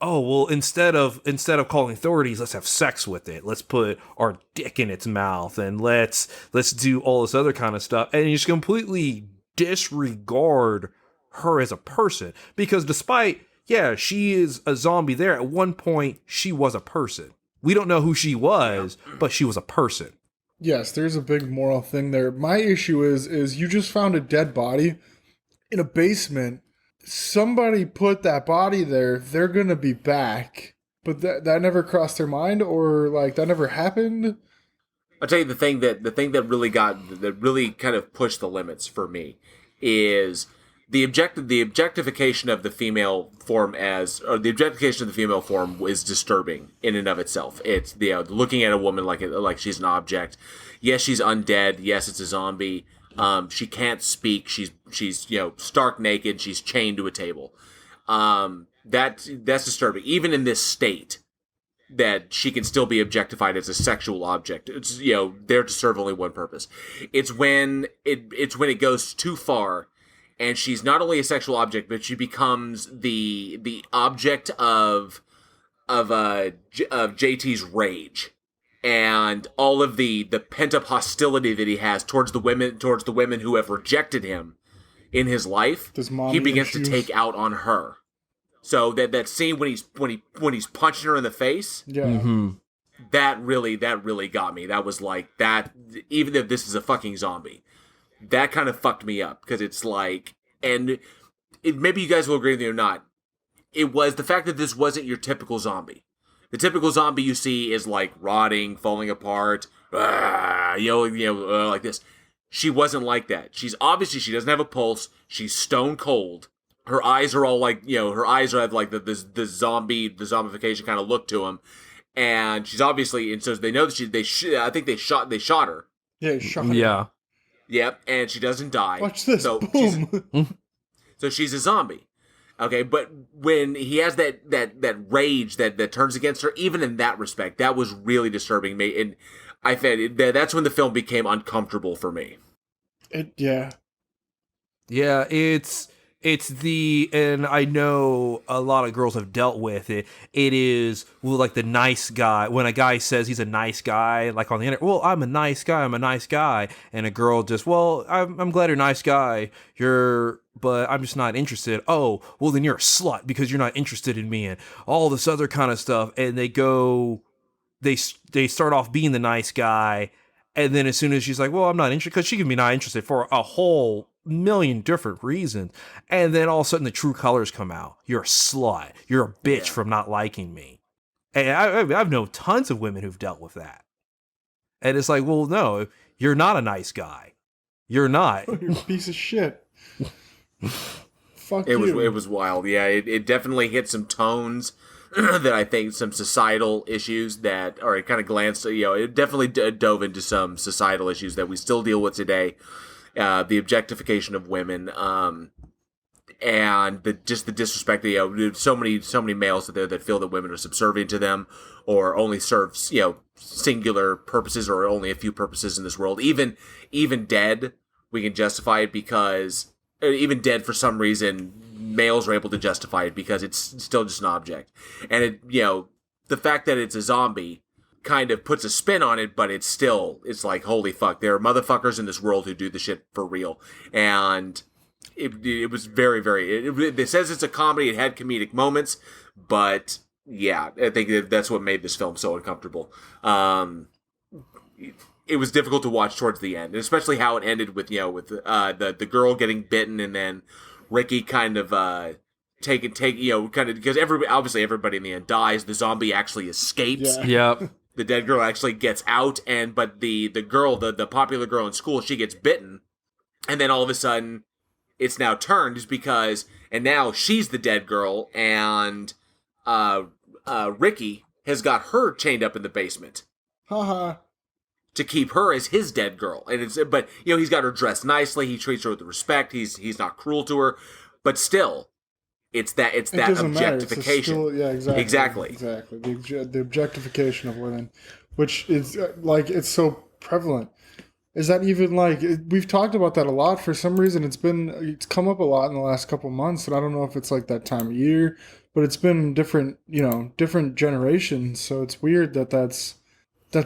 oh, well, instead of calling authorities, let's have sex with it. Let's put our dick in its mouth and let's do all this other kind of stuff. And you just completely disregard her as a person. Because despite, she is a zombie there, at one point, she was a person. We don't know who she was, but she was a person. Yes, there's a big moral thing there. My issue is you just found a dead body in a basement. Somebody put that body there, they're gonna be back. But that never crossed their mind, or like that never happened. I'll tell you the thing that really kind of pushed the limits for me is the objectification of the female form the objectification of the female form is disturbing in and of itself. It's looking at a woman like she's an object. Yes, she's undead. Yes, it's a zombie. She can't speak. She's stark naked. She's chained to a table. That's disturbing. Even in this state, that she can still be objectified as a sexual object. It's there to serve only one purpose. It's when it goes too far, and she's not only a sexual object, but she becomes the object of JT's rage, and all of the pent up hostility that he has towards the women who have rejected him in his life. He begins to take out on her. So that scene when he's punching her in the face, that really got me. That was like that. Even if this is a fucking zombie, that kind of fucked me up because it's like, maybe you guys will agree with me or not. It was the fact that this wasn't your typical zombie. The typical zombie you see is like rotting, falling apart, like this. She wasn't like that. She doesn't have a pulse. She's stone cold. Her eyes are all like, her eyes have like the zombification kind of look to them, and she's obviously, and so they know that I think they shot her. Yeah, shot her. Yeah. Yep, and she doesn't die. Watch this. So Boom. So she's a zombie. Okay, but when he has that rage that turns against her, even in that respect, that was really disturbing me, and I felt that's when the film became uncomfortable for me. Yeah, and I know a lot of girls have dealt with it. It is like the nice guy. When a guy says he's a nice guy, like on the internet, well, I'm a nice guy. And a girl just, well, I'm glad you're a nice guy. But I'm just not interested. Oh, well, then you're a slut because you're not interested in me and all this other kind of stuff. And they start off being the nice guy. And then as soon as she's like, well, I'm not interested, because she can be not interested for a whole million different reasons, and then all of a sudden the true colors come out. You're a slut. You're a bitch from not liking me. And I've known tons of women who've dealt with that. And it's like, well, no, you're not a nice guy. You're not. You're a piece of shit. Fuck it you. It was wild. Yeah, it definitely hit some tones that I think some societal issues or it kind of glanced, it definitely dove into some societal issues that we still deal with today. The objectification of women, and the disrespect. So many males out there that feel that women are subservient to them, or only serve singular purposes, or only a few purposes in this world. Even dead, we can justify it because even dead for some reason, males are able to justify it because it's still just an object, and the fact that it's a zombie kind of puts a spin on it, but it's like, holy fuck, there are motherfuckers in this world who do the shit for real. And it was very, very, it says it's a comedy, it had comedic moments, but yeah, I think that's what made this film so uncomfortable. It was difficult to watch towards the end, especially how it ended with the girl getting bitten, and then Ricky kind of because everybody in the end dies. The zombie actually escapes. Yeah. Yep. The dead girl actually gets out, but the girl, the popular girl in school, she gets bitten, and then all of a sudden, it's now turned and now she's the dead girl, and Ricky has got her chained up in the basement. Haha. To keep her as his dead girl, but he's got her dressed nicely. He treats her with respect. He's not cruel to her, but still, it's that objectification. Exactly. The objectification of women, which is it's so prevalent. Is that even we've talked about that a lot? For some reason, it's come up a lot in the last couple months, and I don't know if it's like that time of year, but it's been different generations. So it's weird that's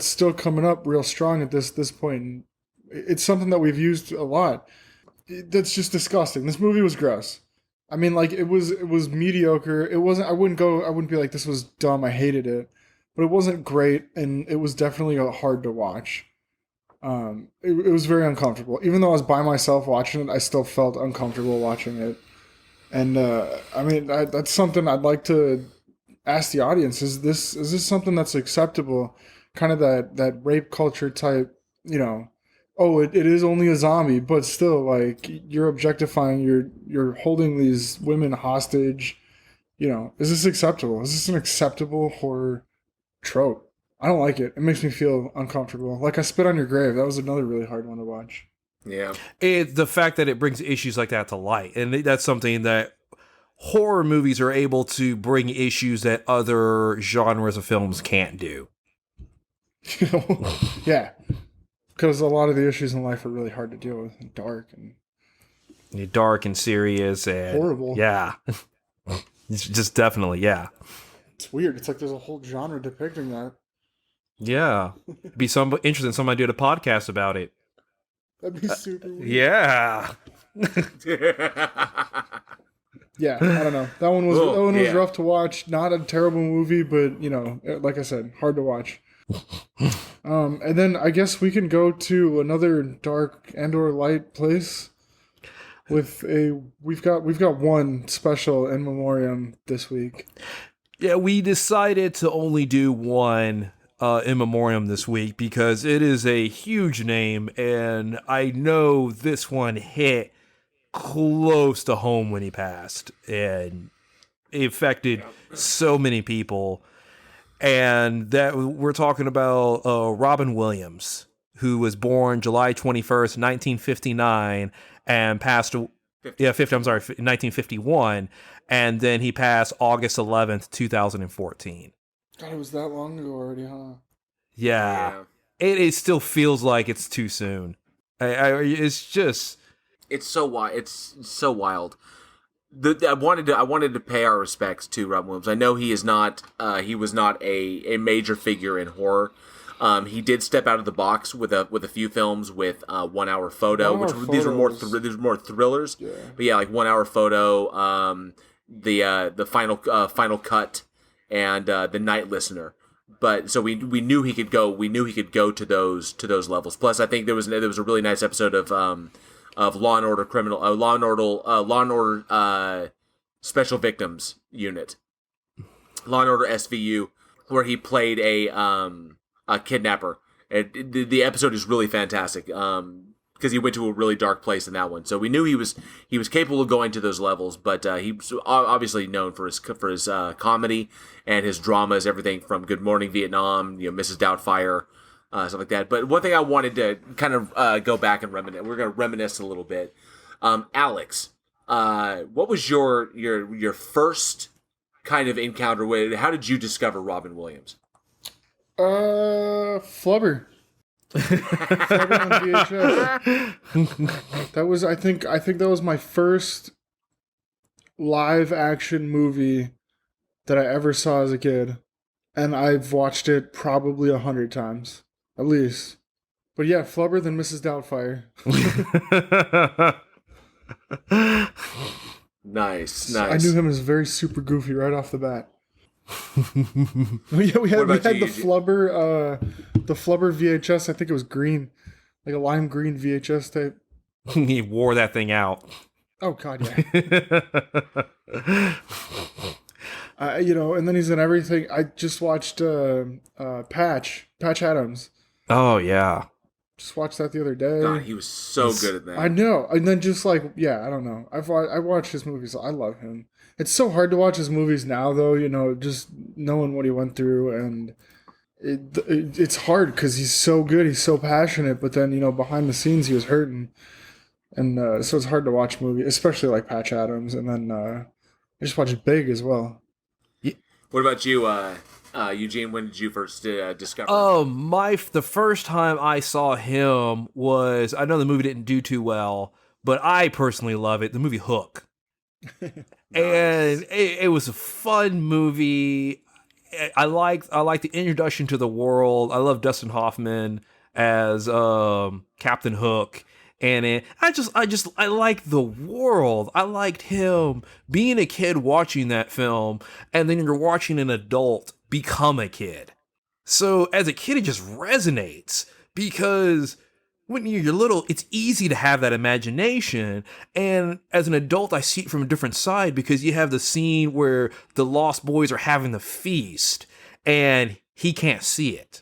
still coming up real strong at this point. It's something that we've used a lot. That's just disgusting. This movie was gross. I mean, it was mediocre. It wasn't. I wouldn't be like, this was dumb, I hated it, but it wasn't great, and it was definitely hard to watch. It was very uncomfortable. Even though I was by myself watching it, I still felt uncomfortable watching it. And that's something I'd like to ask the audience: is this something that's acceptable? Kind of that rape culture type, oh, it is only a zombie, but still, like, you're objectifying, you're holding these women hostage. You know, is this acceptable? Is this an acceptable horror trope? I don't like it. It makes me feel uncomfortable. Like I Spit on Your Grave. That was another really hard one to watch. Yeah. It's the fact that it brings issues like that to light, and that's something that horror movies are able to bring issues that other genres of films can't do. You know? Yeah. Because a lot of the issues in life are really hard to deal with and dark and Dark and serious and horrible. Yeah. It's just definitely, yeah. It's weird. It's like there's a whole genre depicting that. Yeah. Be interesting. Somebody did a podcast about it. That'd be super weird. Yeah. Yeah, I don't know. That one was rough to watch. Not a terrible movie, but you know, like I said, hard to watch. And then I guess we can go to another dark and/or light place. We've got one special in memoriam this week. Yeah, we decided to only do one in memoriam this week because it is a huge name, and I know this one hit close to home when he passed, and it affected so many people. And that we're talking about Robin Williams, who was born July 21st, 1959, and passed. 1951, and then he passed August 11th, 2014. God, it was that long ago already, huh? Yeah. It still feels like it's too soon. It's just... It's so wild. It's so wild. I wanted to pay our respects to Robin Williams. I know he is not. He was not a major figure in horror. He did step out of the box with a few films with 1 Hour Photo, these were more thrillers. Yeah. But yeah, like 1 Hour Photo, the final cut, and the Night Listener. But so we knew he could go. We knew he could go to those levels. Plus, I think there was a really nice episode of Law and Order Law and Order Special Victims Unit, Law and Order SVU, where he played a kidnapper. The episode is really fantastic because he went to a really dark place in that one. So we knew he was capable of going to those levels, but he's obviously known for his comedy and his dramas, everything from Good Morning Vietnam, Mrs. Doubtfire, stuff like that. But one thing I wanted to kind of go back and reminisce. We're going to reminisce a little bit. Alex, what was your first kind of encounter with? How did you discover Robin Williams? Flubber. Flubber on VHS. That was, I think that was my first live action movie that I ever saw as a kid, and I've watched it probably 100 times at least. But yeah, Flubber than Mrs. Doubtfire. Nice. I knew him as very super goofy right off the bat. Yeah, we had the Flubber VHS. I think it was green, like a lime green VHS tape. He wore that thing out. Oh God, yeah. And then he's in everything. I just watched Patch Adams. Oh yeah. Just watched that the other day. God, he was so good at that. I know. And then just like, yeah, I don't know. I watched his movies. I love him. It's so hard to watch his movies now, though, just knowing what he went through. And it's hard because he's so good. He's so passionate. But then, behind the scenes, he was hurting. And so it's hard to watch movies, especially like Patch Adams. And then I just watched Big as well. What about you, Eugene? When did you first discover him? The first time I saw him was, I know the movie didn't do too well, but I personally love it. The movie Hook. Nice. And it was a fun movie. I like the introduction to the world. I love Dustin Hoffman as Captain Hook. And I like the world. I liked him being a kid watching that film, and then you're watching an adult become a kid. So as a kid, it just resonates because when you're little, it's easy to have that imagination. And as an adult, I see it from a different side because you have the scene where the Lost Boys are having the feast and he can't see it.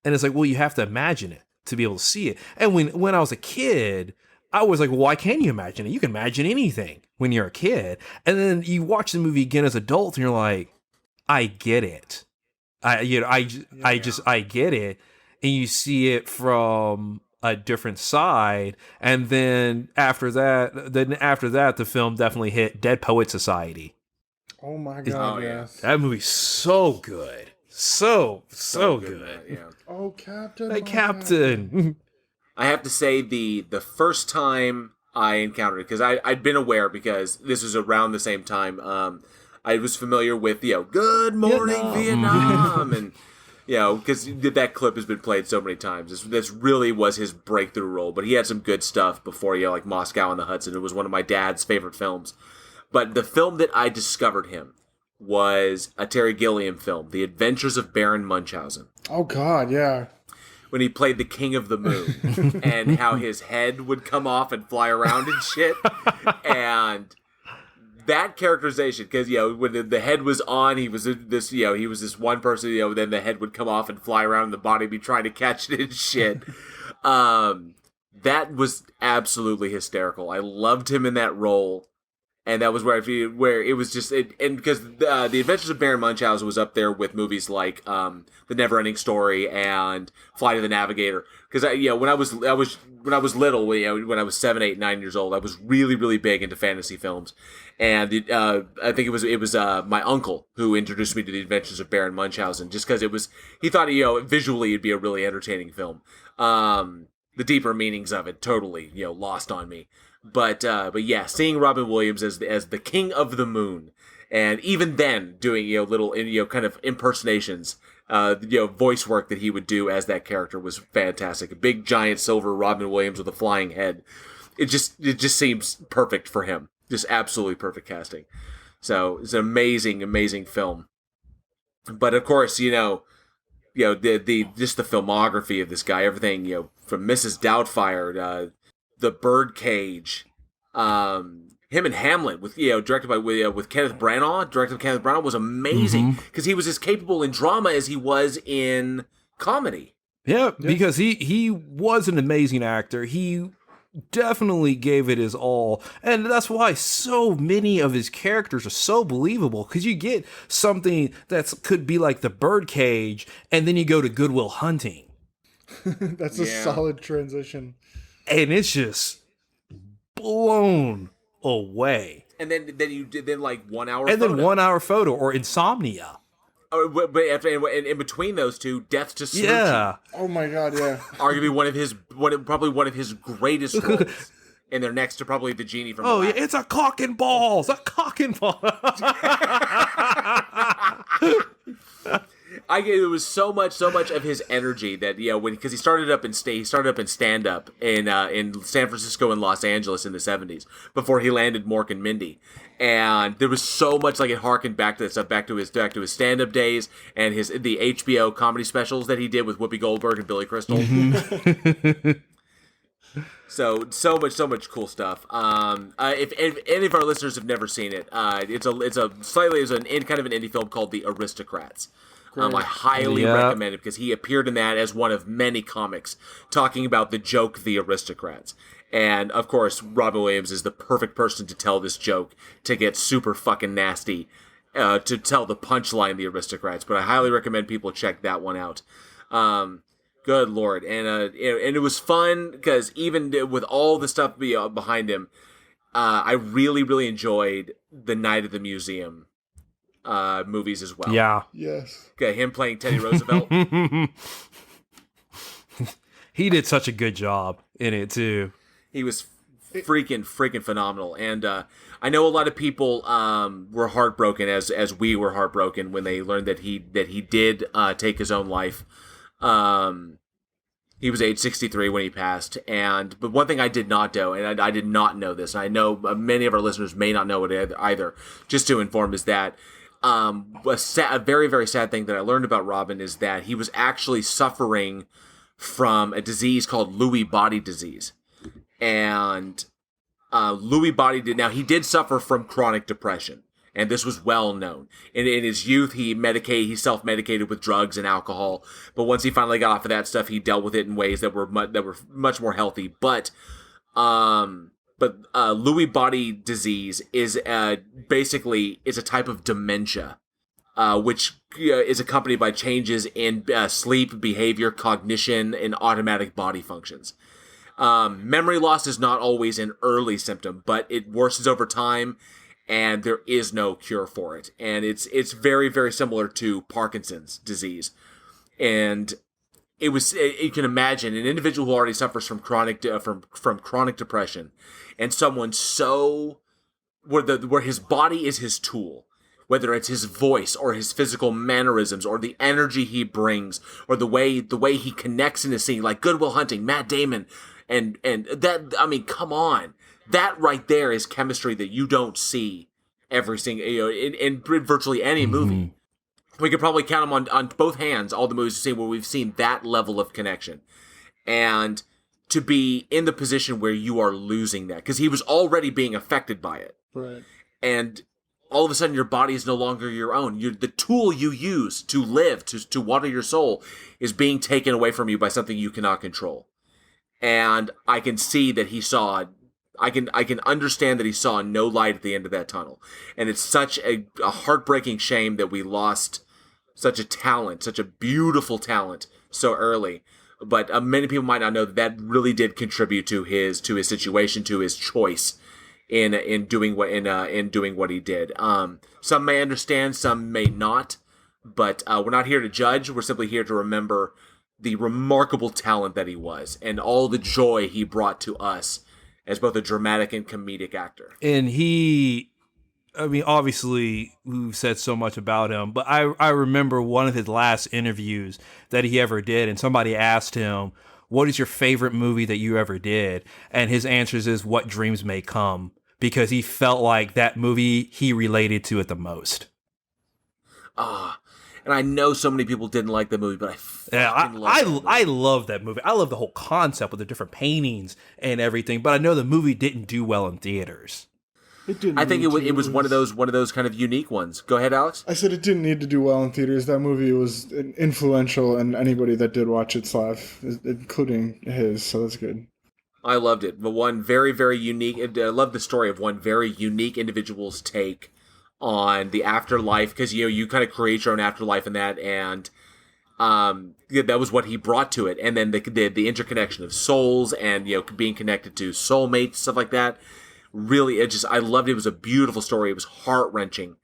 And it's like, well, you have to imagine it. to be able to see it. And when I was a kid, I was like, well, why can't you imagine it? You can imagine anything when you're a kid. And then you watch the movie again as adults, and you're like, I get it. I get it. And you see it from a different side. And then after that, the film definitely hit Dead Poet Society. Oh my god, yes. That movie's so good. So good. Yeah. Oh, Captain. Hey, Captain. I have to say the first time I encountered it, because I'd been aware, because this was around the same time, I was familiar with, Good Morning Vietnam, and, because that clip has been played so many times. This really was his breakthrough role, but he had some good stuff before, like Moscow on the Hudson. It was one of my dad's favorite films. But the film that I discovered him was a Terry Gilliam film, The Adventures of Baron Munchausen. Oh god, yeah. When he played the King of the Moon, and how his head would come off and fly around and shit. And that characterization, because, when the head was on, he was this one person, then the head would come off and fly around and the body be trying to catch it and shit. That was absolutely hysterical. I loved him in that role. And that was where it was just, and because The Adventures of Baron Munchausen was up there with movies like The Neverending Story and Flight of the Navigator. Because when I was little, when I was 7, 8, 9 years old, I was really, really big into fantasy films. And I think it was my uncle who introduced me to The Adventures of Baron Munchausen, just because he thought visually it'd be a really entertaining film. The deeper meanings of it totally lost on me. But yeah, seeing Robin Williams as the King of the Moon, and even then doing little kind of impersonations, voice work that he would do as that character was fantastic. A big giant silver Robin Williams with a flying head. It just seems perfect for him. Just absolutely perfect casting. So it's an amazing film. But of course, the just the filmography of this guy, everything from Mrs. Doubtfire. The Birdcage, him and Hamlet with directed by with Kenneth Branagh. Directed by Kenneth Branagh was amazing because he was as capable in drama as he was in comedy. Yeah, because he was an amazing actor. He definitely gave it his all, and that's why so many of his characters are so believable. Because you get something that could be like The Birdcage, and then you go to Good Will Hunting. That's a solid transition. And it's just blown away. And then like 1 hour. And photo. then 1 hour photo or Insomnia. Oh, but in between those two, Death to Smoochie. Yeah. Oh my god, yeah. Arguably probably one of his greatest roles. And they're next to probably the genie from. Oh yeah, it's a cock and balls. A cock and ball. It was so much of his energy that because he started up in stand up in San Francisco and Los Angeles in the 70s before he landed Mork and Mindy, and there was so much it harkened back to that stuff, back to his stand up days and the HBO comedy specials that he did with Whoopi Goldberg and Billy Crystal. So much cool stuff. If any of our listeners have never seen it, it's kind of an indie film called The Aristocrats. I highly recommend it because he appeared in that as one of many comics talking about the joke The Aristocrats. And, of course, Robin Williams is the perfect person to tell this joke, to get super fucking nasty, to tell the punchline The Aristocrats. But I highly recommend people check that one out. Good Lord. And it was fun because even with all the stuff behind him, I really, really enjoyed The Night at the Museum movies as well. Yeah. Yes. Okay, him playing Teddy Roosevelt. He did such a good job in it too. He was freaking phenomenal. And I know a lot of people were heartbroken as we were heartbroken when they learned that he did take his own life. He was age 63 when he passed. But one thing I did not know, and I did not know this, and I know many of our listeners may not know it either, just to inform, is that a very, very sad thing that I learned about Robin is that he was actually suffering from a disease called Lewy body disease. And Lewy body he did suffer from chronic depression. And this was well known. In his youth, he self-medicated with drugs and alcohol. But once he finally got off of that stuff, he dealt with it in ways that were much more healthy. But Lewy body disease is basically a type of dementia, which is accompanied by changes in sleep, behavior, cognition, and automatic body functions. Memory loss is not always an early symptom, but it worsens over time, and there is no cure for it. And it's very, very similar to Parkinson's disease. And you can imagine an individual who already suffers from chronic depression, and someone where his body is his tool, whether it's his voice or his physical mannerisms or the energy he brings or the way he connects in a scene, like Good Will Hunting, Matt Damon, and that, I mean, come on. That right there is chemistry that you don't see every single, in virtually any movie. We could probably count them on both hands, all the movies we've seen where we've seen that level of connection. And to be in the position where you are losing that, because he was already being affected by it. Right. And all of a sudden your body is no longer your own. The tool you use to live, to water your soul, is being taken away from you by something you cannot control. And I can see that I can understand that he saw no light at the end of that tunnel. And it's such a heartbreaking shame that we lost such a talent, such a beautiful talent so early. But many people might not know that really did contribute to his situation, to his choice in doing what he did. Some may understand, some may not. But we're not here to judge. We're simply here to remember the remarkable talent that he was and all the joy he brought to us as both a dramatic and comedic actor. And obviously we've said so much about him, but I remember one of his last interviews that he ever did, and somebody asked him, what is your favorite movie that you ever did? And his answers is What Dreams May Come, because he felt like that movie he related to it the most. And I know so many people didn't like the movie, but I love that movie. I love the whole concept with the different paintings and everything, but I know the movie didn't do well in theaters. It didn't. I think it was one of those kind of unique ones. Go ahead, Alex. I said it didn't need to do well in theaters. That movie was influential, and anybody that did watch it saw it, including his. So that's good. I loved it. But one very, very unique. I love the story of one very unique individual's take on the afterlife, because you kind of create your own afterlife in that, and that was what he brought to it. And then the interconnection of souls and being connected to soulmates, stuff like that. Really, I loved it. It was a beautiful story. It was heart-wrenching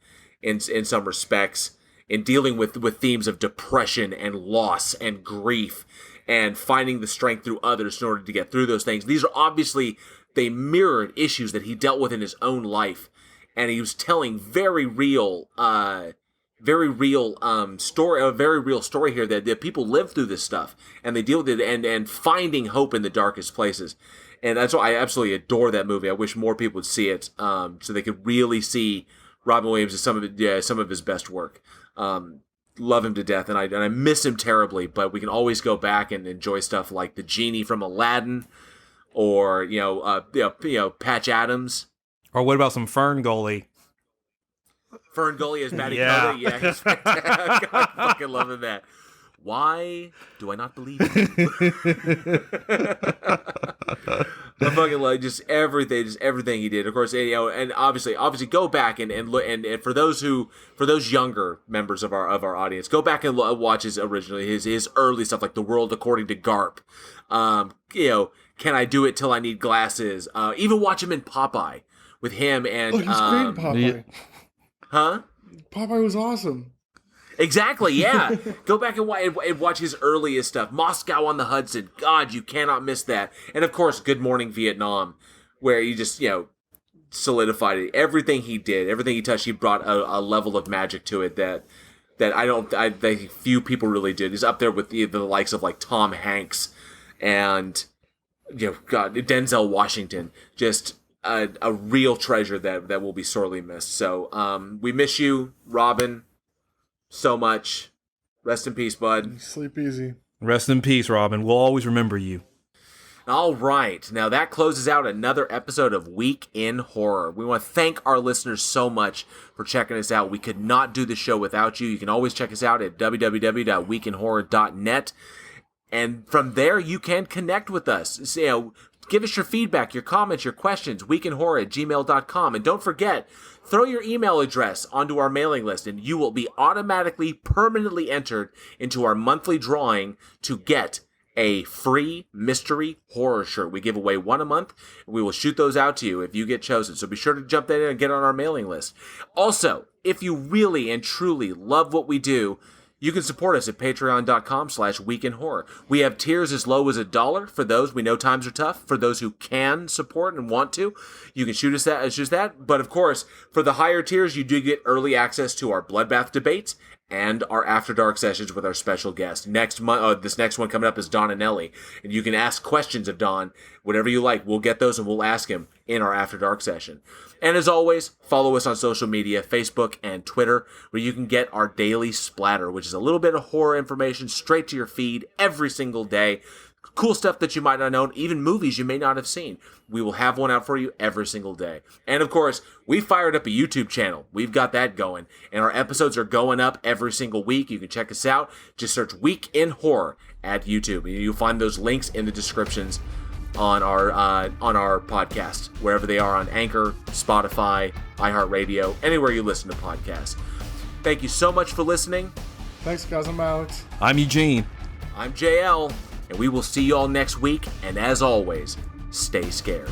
in some respects, in dealing with themes of depression and loss and grief and finding the strength through others in order to get through those things. These are obviously, they mirrored issues that he dealt with in his own life. And he was telling very real story here that people live through this stuff and they deal with it and finding hope in the darkest places. And that's why I absolutely adore that movie. I wish more people would see it, so they could really see Robin Williams as some of his best work. Love him to death, and I miss him terribly. But we can always go back and enjoy stuff like the genie from Aladdin, or Patch Adams. Or what about some Fern Gully? Fern Gully as Matty Yeah. Coda? Yeah, he's fantastic. I fucking loving that. Why do I not believe you? I fucking love just everything he did. Of course, and obviously go back and look, and for those younger members of our audience, go back and watch his early stuff like The World According to Garp. Can I Do It Till I Need Glasses? Even watch him in Popeye with him and. Oh, he's great in Popeye. Huh? Popeye was awesome. Exactly, yeah. Go back and watch his earliest stuff. Moscow on the Hudson. God, you cannot miss that. And of course, Good Morning Vietnam, where he just, solidified it. Everything he did, everything he touched, he brought a level of magic to it that I think few people really did. He's up there with the likes of like Tom Hanks and Denzel Washington. Just a real treasure that will be sorely missed. So we miss you, Robin, so much. Rest in peace, bud. Sleep easy. Rest in peace, Robin. We'll always remember you. All right. Now that closes out another episode of Week in Horror. We want to thank our listeners so much for checking us out. We could not do the show without you. You can always check us out at www.weekinhorror.net. And from there, you can connect with us. Give us your feedback, your comments, your questions, weekinhorror@gmail.com. And don't forget, throw your email address onto our mailing list, and you will be automatically, permanently entered into our monthly drawing to get a free mystery horror shirt. We give away one a month, and we will shoot those out to you if you get chosen. So be sure to jump in and get on our mailing list. Also, if you really and truly love what we do, you can support us at patreon.com/weekinhorror. We have tiers as low as $1 for those. We know times are tough. For those who can support and want to, you can shoot us that. It's just that. But of course, for the higher tiers, you do get early access to our Bloodbath debates and our After Dark sessions with our special guest. Next month, this next one coming up is Don and Ellie, and you can ask questions of Don, whatever you like. We'll get those and we'll ask him in our After Dark session. And as always, follow us on social media, Facebook and Twitter, where you can get our daily splatter, which is a little bit of horror information straight to your feed every single day. Cool stuff that you might not know, even movies you may not have seen. We will have one out for you every single day. And of course, we fired up a YouTube channel. We've got that going. And our episodes are going up every single week. You can check us out. Just search Week in Horror at YouTube. You'll find those links in the descriptions on our podcast, wherever they are, on Anchor, Spotify, iHeartRadio, anywhere you listen to podcasts. Thank you so much for listening. Thanks, guys. I'm Alex. I'm Eugene. I'm JL. And we will see you all next week. And as always, stay scared.